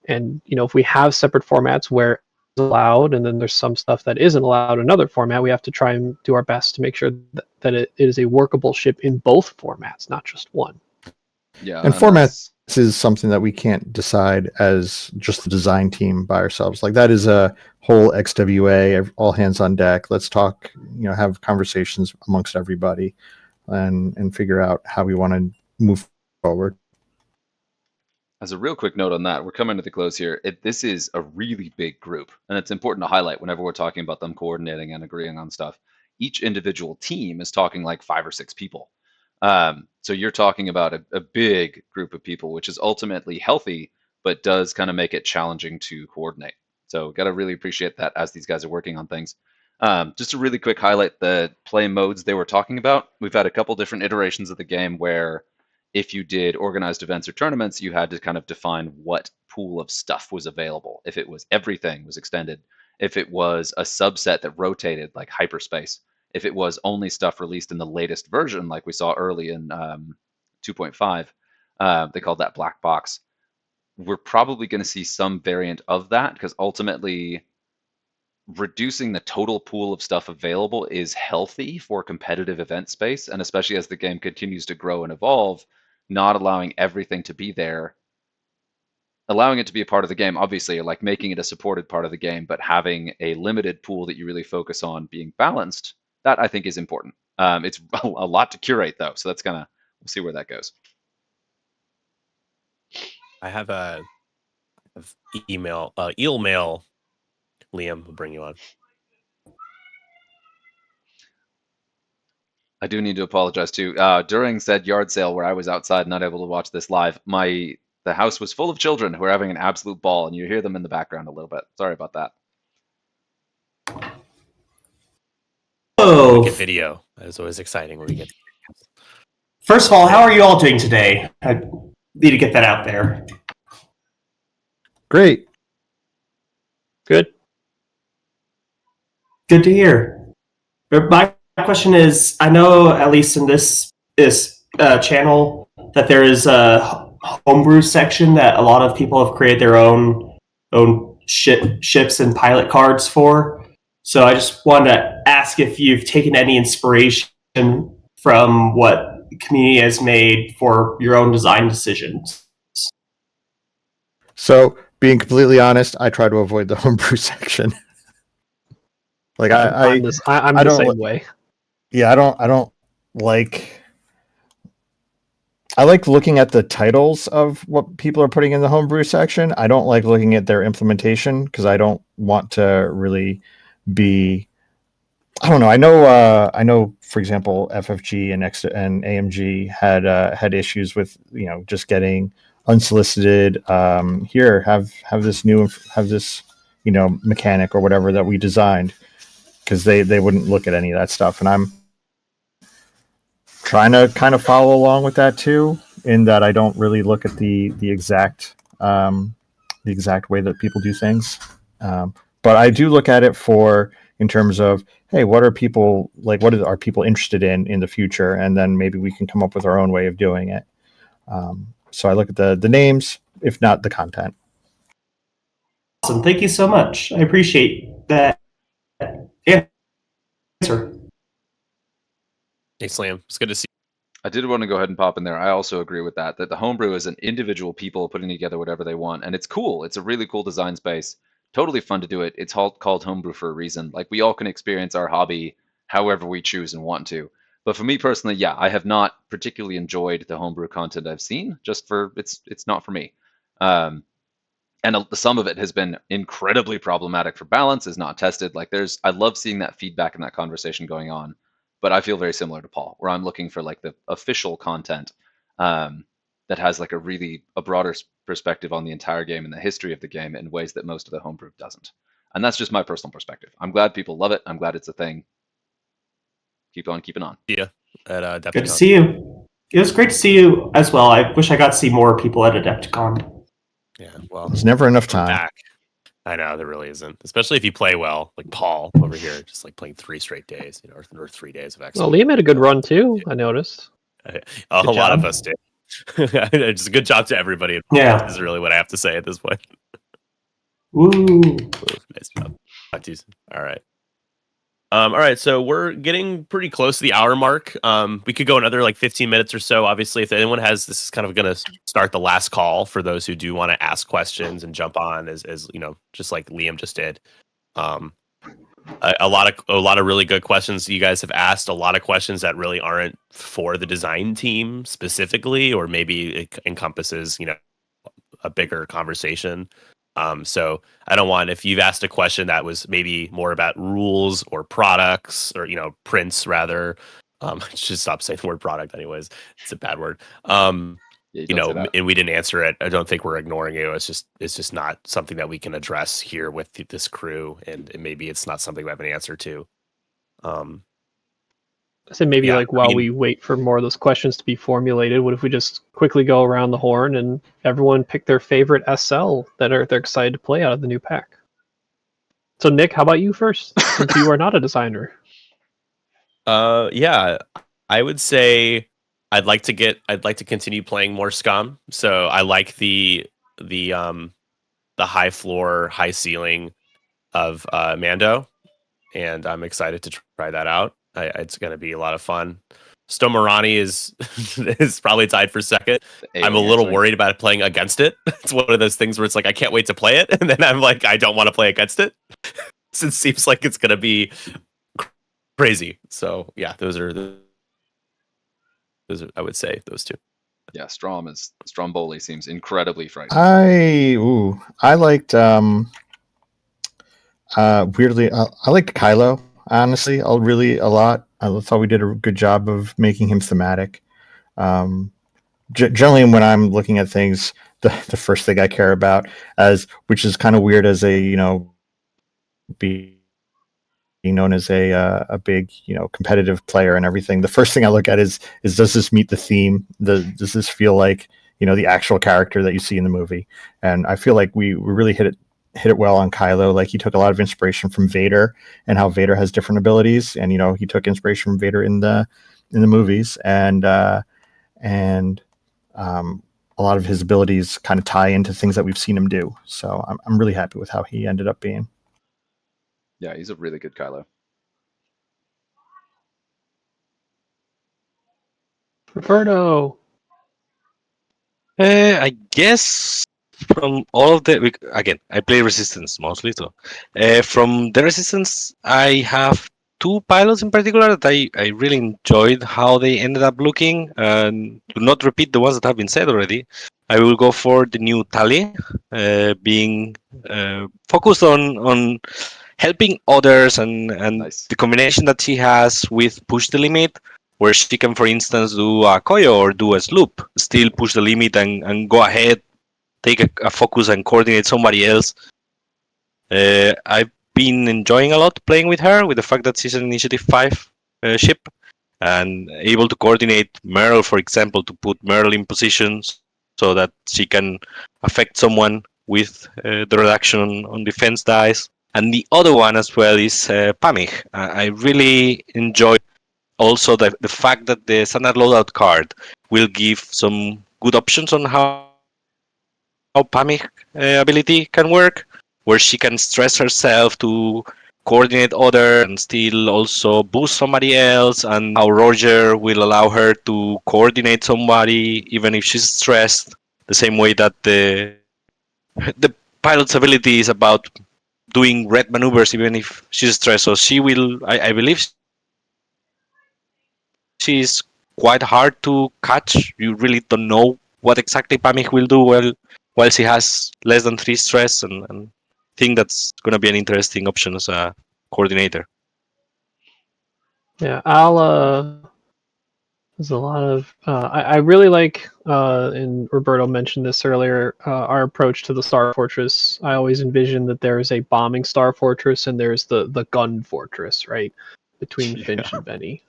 And if we have separate formats where it's allowed and then there's some stuff that isn't allowed in another format, we have to try and do our best to make sure that it is a workable ship in both formats, not just one. Yeah, and formats is something that we can't decide as just the design team by ourselves. Like, that is a whole XWA, all hands on deck. Let's talk, have conversations amongst everybody and figure out how we want to move forward. As a real quick note on that, we're coming to the close here. This is a really big group, and it's important to highlight whenever we're talking about them coordinating and agreeing on stuff. Each individual team is talking like 5 or 6 people. So you're talking about a big group of people, which is ultimately healthy, but does kind of make it challenging to coordinate. So got to really appreciate that as these guys are working on things. Just to really quick highlight the play modes they were talking about. We've had a couple different iterations of the game where if you did organized events or tournaments, you had to kind of define what pool of stuff was available. If it was everything was extended, if it was a subset that rotated like hyperspace, if it was only stuff released in the latest version, like we saw early in 2.5, they called that black box. We're probably going to see some variant of that, because ultimately reducing the total pool of stuff available is healthy for competitive event space, and especially as the game continues to grow and evolve, not allowing everything to be there, allowing it to be a part of the game, obviously, like making it a supported part of the game, but having a limited pool that you really focus on being balanced, that I think is important. It's a lot to curate though, so that's we'll see where that goes. I have email. Liam will bring you on. I do need to apologize too. During said yard sale where I was outside, not able to watch this live, the house was full of children who were having an absolute ball, and you hear them in the background a little bit. Sorry about that. Oh, we get video. It's always exciting when we get. First of all, how are you all doing today? I need to get that out there. Great. Good. Good to hear. My question is, I know at least in this channel that there is a homebrew section that a lot of people have created their own ships and pilot cards for. So I just wanted to ask if you've taken any inspiration from what community has made for your own design decisions? So, being completely honest, I try to avoid the homebrew section. Like I'm I the don't same way. yeah, I don't like. I like looking at the titles of what people are putting in the homebrew section. I don't like looking at their implementation because I don't want to really be. I don't know. I know. For example, FFG and AMG had issues with just getting unsolicited. Here, have this mechanic or whatever that we designed, because they wouldn't look at any of that stuff, and I'm trying to kind of follow along with that too, in that I don't really look at the exact way that people do things, but I do look at it in terms of, hey, what are people like? What are people interested in the future, and then maybe we can come up with our own way of doing it. So I look at the names, if not the content. Awesome. Thank you so much. I appreciate that answer. Hey, Slam. It's good to see I did want to go ahead and pop in there. I also agree with that the homebrew is an individual people putting together whatever they want, and it's cool. It's a really cool design space. Totally fun to do it. It's called homebrew for a reason. Like, we all can experience our hobby however we choose and want to. But for me personally, yeah, I have not particularly enjoyed the homebrew content I've seen. Just for it's not for me. And some of it has been incredibly problematic for balance, is not tested. Like, I love seeing that feedback and that conversation going on. But I feel very similar to Paul, where I'm looking for like the official content that has like a broader perspective on the entire game and the history of the game in ways that most of the homebrew doesn't. And that's just my personal perspective. I'm glad people love it. I'm glad it's a thing. Keep on keeping on. you at Adepticon. Good to see you. It was great to see you as well. I wish I got to see more people at Adepticon. Yeah, well, There's never enough time. Back. I know there really isn't, especially if you play well, like Paul over here, just like playing 3 straight days, or 3 days of excellent. Well, Liam had a good run too, I noticed. A lot of us did. Just a good job to everybody. Yeah, is really what I have to say at this point. Woo! Nice job. Talk to you soon. All right. All right, so we're getting pretty close to the hour mark. We could go another like 15 minutes or so. Obviously, if anyone has, this is kind of going to start the last call for those who do want to ask questions and jump on, as just like Liam just did. A lot of really good questions you guys have asked. A lot of questions that really aren't for the design team specifically, or maybe it encompasses a bigger conversation. So I don't want, if you've asked a question that was maybe more about rules or products, or prints rather, just stop saying the word product anyways, it's a bad word. And we didn't answer it. I don't think we're ignoring you. It's just not something that we can address here with this crew, and maybe it's not something we have an answer to. I said maybe while we wait for more of those questions to be formulated, what if we just quickly go around the horn and everyone pick their favorite SL that they're excited to play out of the new pack? So Nick, how about you first, since you are not a designer? Yeah, I would say I'd like to continue playing more Scum. So I like the high floor, high ceiling of Mando, and I'm excited to try that out. It's going to be a lot of fun. Stomarani is probably tied for second. I'm a little worried about playing against it. It's one of those things where it's like, I can't wait to play it, and then I'm like, I don't want to play against it. So it seems like it's going to be crazy. So yeah, those are I would say those two. Yeah, Stromboli seems incredibly frightening. I liked weirdly, I liked Kylo, honestly, a lot. I thought we did a good job of making him thematic. Generally, when I'm looking at things, the first thing I care about, which is kind of weird as being known as a big competitive player and everything, the first thing I look at is does this meet the theme? Does this feel like the actual character that you see in the movie? And I feel like we really hit it well on Kylo. Like, he took a lot of inspiration from Vader and how Vader has different abilities, and he took inspiration from Vader in the movies, and a lot of his abilities kind of tie into things that we've seen him do. So I'm really happy with how he ended up being. Yeah, he's a really good Kylo. Roberto. I guess from all of the again, I play Resistance mostly. So from the Resistance, I have two pilots in particular that I really enjoyed how they ended up looking. And to not repeat the ones that have been said already, I will go for the new Tali, being focused on helping others and Nice. the combination that she has with Push the Limit, where she can, for instance, do a Koyo or do a sloop, still push the limit and go ahead, take a focus and coordinate somebody else. I've been enjoying a lot playing with her, with the fact that she's an Initiative 5 ship and able to coordinate Merle, for example, to put Merle in positions so that she can affect someone with the reduction on defense dice. And the other one as well is Pamich. I really enjoy also the fact that the standard loadout card will give some good options on how Pamich ability can work, where she can stress herself to coordinate others and still also boost somebody else, and how Roger will allow her to coordinate somebody even if she's stressed, the same way that the pilot's ability is about doing red maneuvers even if she's stressed. So she will, I believe she's quite hard to catch. You really don't know what exactly Pamich will do while she has less than 3 stress, and think that's going to be an interesting option as a coordinator. Yeah, there's a lot of I really like and Roberto mentioned this earlier, our approach to the Star Fortress. I always envision that there is a bombing Star Fortress and there's the gun fortress, right? Between Finch and Benny.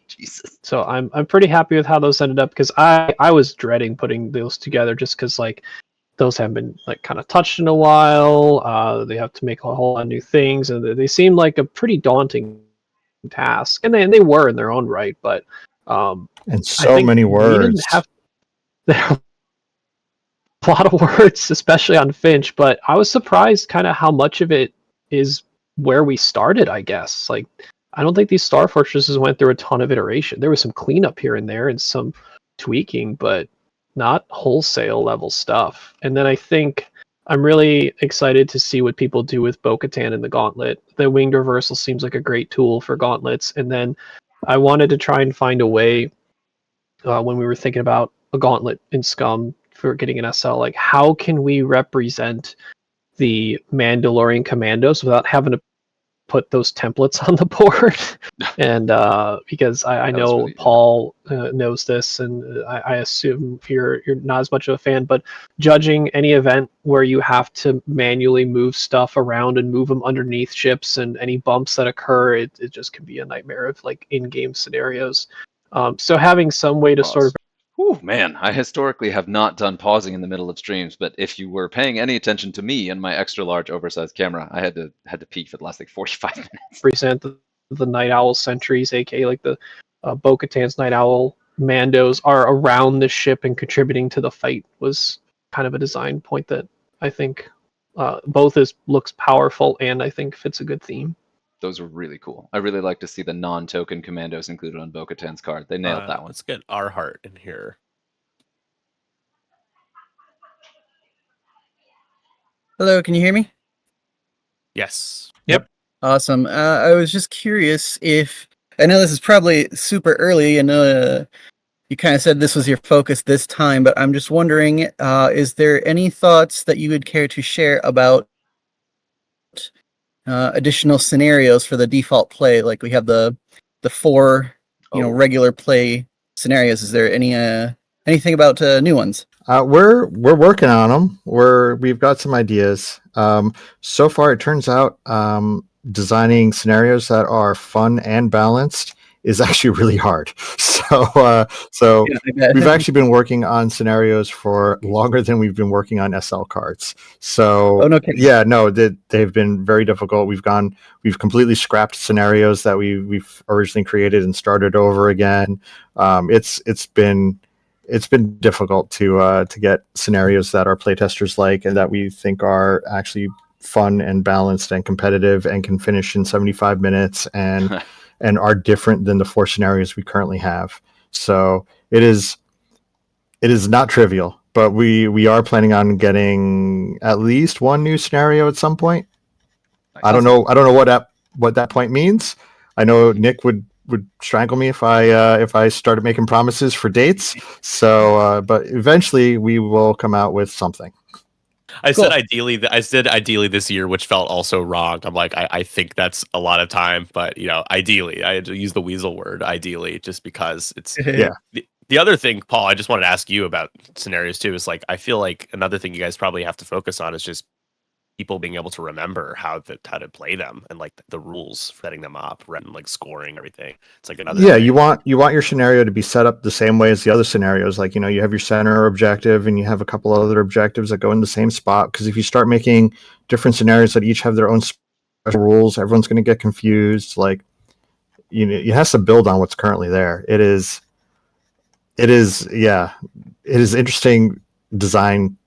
Jesus. So I'm pretty happy with how those ended up, because I was dreading putting those together just because like those haven't been like kind of touched in a while. They have to make a whole lot of new things, and they seem like a pretty daunting task, and they were in their own right, but And I so think many we didn't words. have a lot of words, especially on Finch, but I was surprised kind of how much of it is where we started, I guess. Like, I don't think these Star Fortresses went through a ton of iteration. There was some cleanup here and there and some tweaking, but not wholesale level stuff. And then I think I'm really excited to see what people do with Bo-Katan and the Gauntlet. The winged reversal seems like a great tool for gauntlets. And then I wanted to try and find a way, when we were thinking about a gauntlet in Scum for getting an SL, like how can we represent the Mandalorian commandos without having to put those templates on the board? And because I That was know really, yeah. Paul knows this, and I assume you're not as much of a fan, but judging any event where you have to manually move stuff around and move them underneath ships, and any bumps that occur, it just can be a nightmare of like in-game scenarios. So having some way to sort of Pause. Whew, man, I historically have not done pausing in the middle of streams, but if you were paying any attention to me and my extra large oversized camera, I had to peek for the last like 45 minutes. represent the Night Owl sentries, aka like the Bo-Katan's Night Owl Mandos, are around the ship and contributing to the fight, was kind of a design point that I think both looks powerful and I think fits a good theme. Those are really cool. I really like to see the non-token commandos included on Bo-Katan's card. They nailed that one. Let's get our heart in here. Hello, can you hear me? Yes. Yep. Awesome. I was just curious if, I know this is probably super early, and you kind of said this was your focus this time, but I'm just wondering, is there any thoughts that you would care to share about additional scenarios for the default play? Like we have the 4, regular play scenarios. Is there anything about new ones? We're working on them. We've got some ideas. So far, it turns out designing scenarios that are fun and balanced is actually really hard. So we've actually been working on scenarios for longer than we've been working on SL cards. So no kidding. Yeah, no, they've been very difficult. We've completely scrapped scenarios that we've originally created and started over again. It's been difficult to get scenarios that our playtesters like and that we think are actually fun and balanced and competitive and can finish in 75 minutes and are different than the 4 scenarios we currently have. So it is not trivial, but we are planning on getting at least one new scenario at some point. I don't know what that point means. I know Nick would strangle me if I started making promises for dates. So, but eventually we will come out with something. I said ideally. I said ideally this year, which felt also wrong. I'm like, I think that's a lot of time, but ideally, I had to use the weasel word, ideally, just because it's Yeah. The other thing, Paul, I just wanted to ask you about scenarios too. Is like, I feel like another thing you guys probably have to focus on is just people being able to remember how to play them and like the rules for setting them up, and like scoring everything. It's like another. Yeah, thing. you want your scenario to be set up the same way as the other scenarios. Like, you have your center objective and you have a couple of other objectives that go in the same spot. Because if you start making different scenarios that each have their own special rules, everyone's going to get confused. Like, it has to build on what's currently there. It is interesting design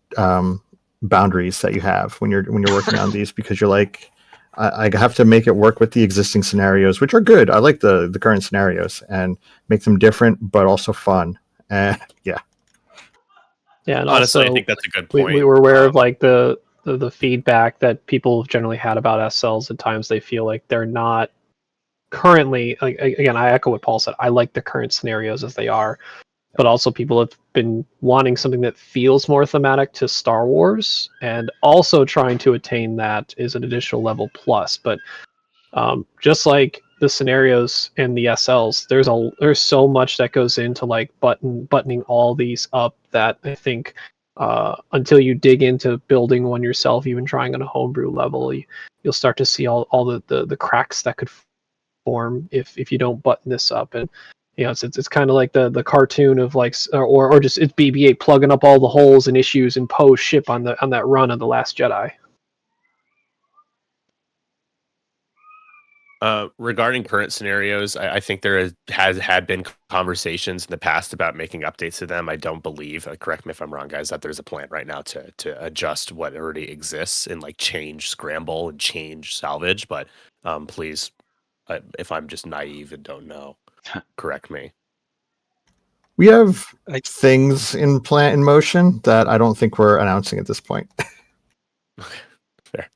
boundaries that you have when you're working on these, because you're like, I have to make it work with the existing scenarios, which are good. I like the current scenarios, and make them different but also fun. And Yeah, and honestly, also, I think that's a good point. We were aware of like the feedback that people have generally had about SLs. At times, they feel like they're not currently. Like, again, I echo what Paul said. I like the current scenarios as they are, but also people have been wanting something that feels more thematic to Star Wars, and also trying to attain that is an additional level plus. But just like the scenarios and the SLs, there's so much that goes into like buttoning all these up that I think until you dig into building one yourself, even trying on a homebrew level, you'll start to see all the cracks that could form if you don't button this up. And it's kind of like the cartoon of like or just it's BB-8 plugging up all the holes and issues in post ship on that run of The Last Jedi. Regarding current scenarios, I think there had been conversations in the past about making updates to them. I don't believe, correct me if I'm wrong, guys, that there's a plan right now to adjust what already exists and like change scramble and change salvage. But please, if I'm just naive and don't know, correct me. we have things in motion that I don't think we're announcing at this point. Fair.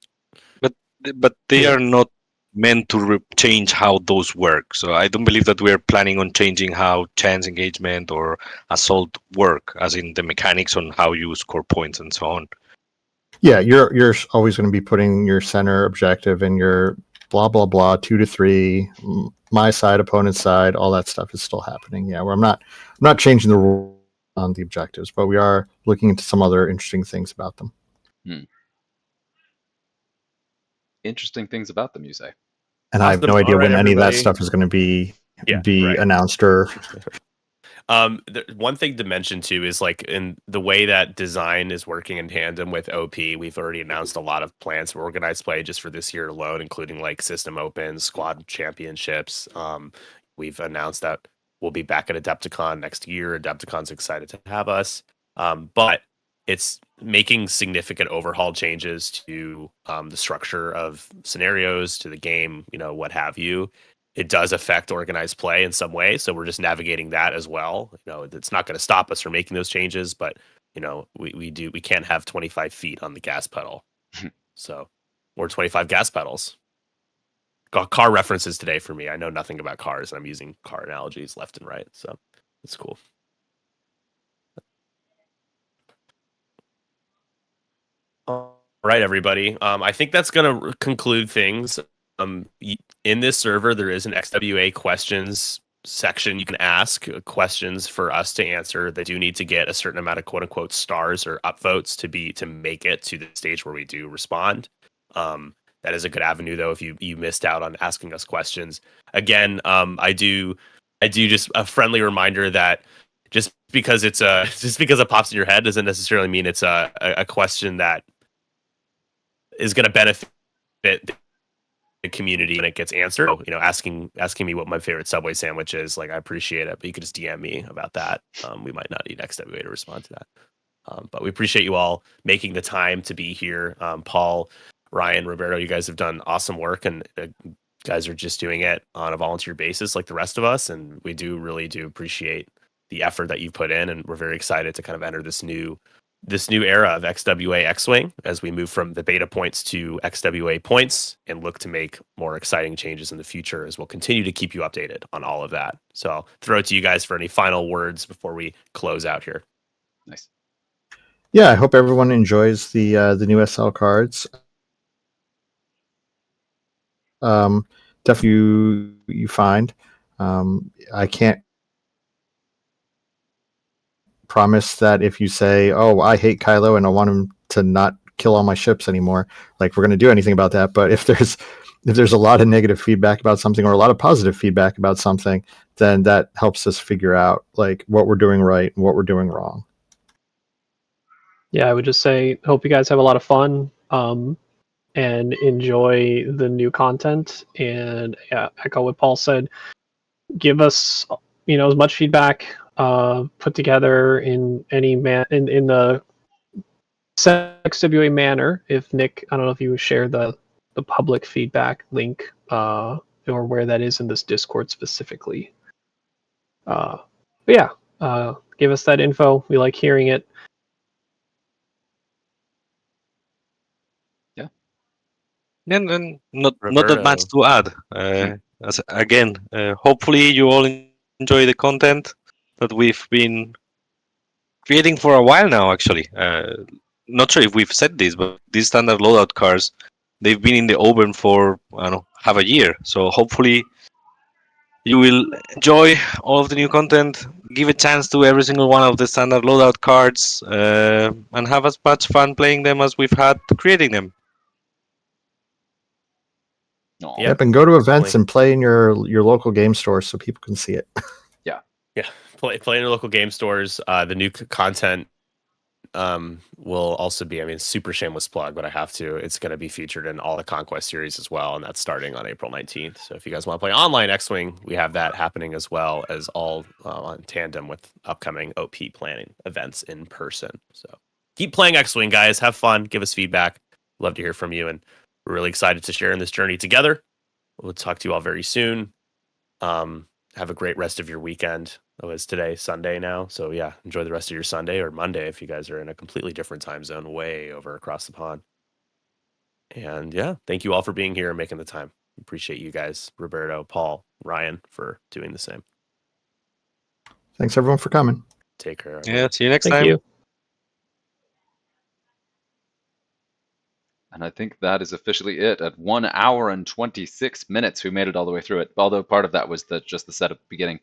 But they are not meant to change how those work. So I don't believe that we're planning on changing how chance engagement or assault work, as in the mechanics on how you score points and so on. Yeah, you're always going to be putting your center objective and your blah blah blah 2 to 3, my side, opponent's side, all that stuff is still happening. Yeah, where I'm not changing the rule on the objectives, but we are looking into some other interesting things about them. Interesting things about them, you say? And I have no idea when any of that stuff is going to be right. announced or. One thing to mention too is like in the way that design is working in tandem with OP, we've already announced a lot of plans for organized play just for this year alone, including like system opens, squad championships. We've announced that we'll be back at Adepticon next year. Adepticon's excited to have us, but it's making significant overhaul changes to the structure of scenarios, to the game, what have you. It does affect organized play in some way, so we're just navigating that as well. It's not going to stop us from making those changes, but we can't have 25 feet on the gas pedal, so or 25 gas pedals. Got car references today for me. I know nothing about cars, and I'm using car analogies left and right, so it's cool. All right, everybody. I think that's going to conclude things. In this server, there is an XWA questions section. You can ask questions for us to answer. They do need to get a certain amount of quote unquote stars or upvotes to make it to the stage where we do respond. That is a good avenue, though, if you missed out on asking us questions. Again, I do just a friendly reminder that just because it pops in your head doesn't necessarily mean it's a question that is going to benefit the community when it gets answered. Asking me what my favorite Subway sandwich is, like, I appreciate it, but you could just DM me about that. We might not need XWA to respond to that. But we appreciate you all making the time to be here. Paul, Ryan, Roberto, you guys have done awesome work, and guys are just doing it on a volunteer basis like the rest of us, and we really do appreciate the effort that you've put in, and we're very excited to kind of enter this new era of XWA X-Wing as we move from the beta points to XWA points and look to make more exciting changes in the future, as we'll continue to keep you updated on all of that. So I'll throw it to you guys for any final words before we close out here. Nice. Yeah, I hope everyone enjoys the new SL cards. Definitely you find. I can't promise that if you say, "Oh, I hate Kylo and I want him to not kill all my ships anymore," like we're going to do anything about that. But if there's a lot of negative feedback about something or a lot of positive feedback about something, then that helps us figure out like what we're doing right and what we're doing wrong. Yeah, I would just say, hope you guys have a lot of fun and enjoy the new content. And yeah, echo what Paul said. Give us, as much feedback put together in any in the XWA manner. If Nick, I don't know if you would share the public feedback link or where that is in this Discord specifically. But yeah, give us that info. We like hearing it. And not that much to add. Hopefully you all enjoy the content that we've been creating for a while now. Actually, not sure if we've said this, but these standard loadout cards, they've been in the oven for I don't know, half a year. So hopefully you will enjoy all of the new content. Give a chance to every single one of the standard loadout cards, and have as much fun playing them as we've had creating them. Yep, and go to events and play in your local game store so people can see it. Yeah, play in your local game stores. The new content will also be, I mean, super shameless plug, but I have to. It's going to be featured in all the Conquest series as well, and that's starting on April 19th. So if you guys want to play online X-Wing, we have that happening as well, as all on tandem with upcoming OP planning events in person. So keep playing X-Wing, guys. Have fun. Give us feedback. Love to hear from you, and we're really excited to share in this journey together. We'll talk to you all very soon. Have a great rest of your weekend. Oh, it's today, Sunday now. So yeah, enjoy the rest of your Sunday or Monday if you guys are in a completely different time zone way over across the pond. And yeah, thank you all for being here and making the time. Appreciate you guys, Roberto, Paul, Ryan, for doing the same. Thanks everyone for coming. Take care. Yeah, see you next Thank time. you. And I think that is officially it at 1 hour and 26 minutes. We made it all the way through it, although part of that was just the setup beginning.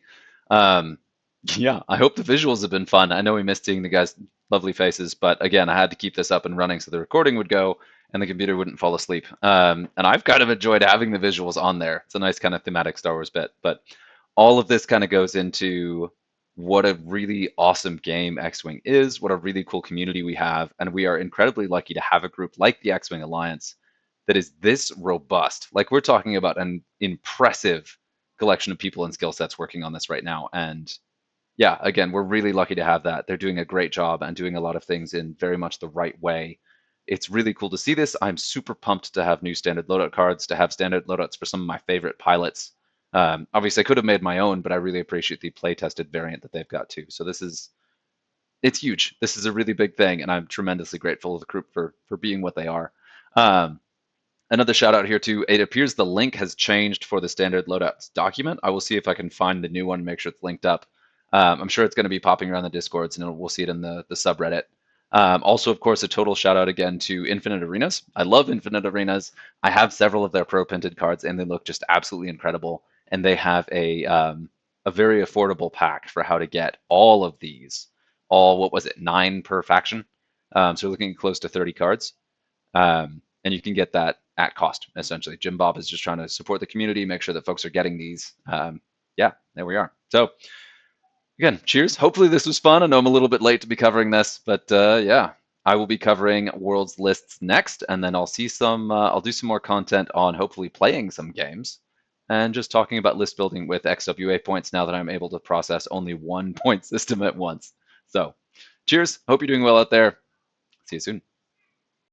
Yeah, I hope the visuals have been fun. I know we missed seeing the guys' lovely faces, but again, I had to keep this up and running so the recording would go and the computer wouldn't fall asleep. And I've kind of enjoyed having the visuals on there. It's a nice kind of thematic Star Wars bit. But all of this kind of goes into what a really awesome game X-Wing is, what a really cool community we have, and we are incredibly lucky to have a group like the X-Wing Alliance that is this robust. Like, we're talking about an impressive collection of people and skill sets working on this right now. And yeah, again, we're really lucky to have that. They're doing a great job and doing a lot of things in very much the right way. It's really cool to see this. I'm super pumped to have new standard loadout cards, to have standard loadouts for some of my favorite pilots. Obviously, I could have made my own, but I really appreciate the play-tested variant that they've got too. So it's huge. This is a really big thing, and I'm tremendously grateful to the group for being what they are. Another shout out here too. It appears the link has changed for the standard loadouts document. I will see if I can find the new one, make sure it's linked up. I'm sure it's going to be popping around the Discords, and we'll see it in the subreddit. Also, of course, a total shout out again to Infinite Arenas. I love Infinite Arenas. I have several of their pro printed cards, and they look just absolutely incredible. And they have a very affordable pack for how to get all of these. What was it, 9 per faction? So we're looking close to 30 cards. And you can get that at cost, essentially. Jim Bob is just trying to support the community, make sure that folks are getting these. Yeah, there we are. So again, cheers. Hopefully this was fun. I know I'm a little bit late to be covering this, but yeah, I will be covering Worlds lists next, and then I'll do some more content on hopefully playing some games and just talking about list building with XWA points now that I'm able to process only 1 point system at once. So cheers. Hope you're doing well out there. See you soon.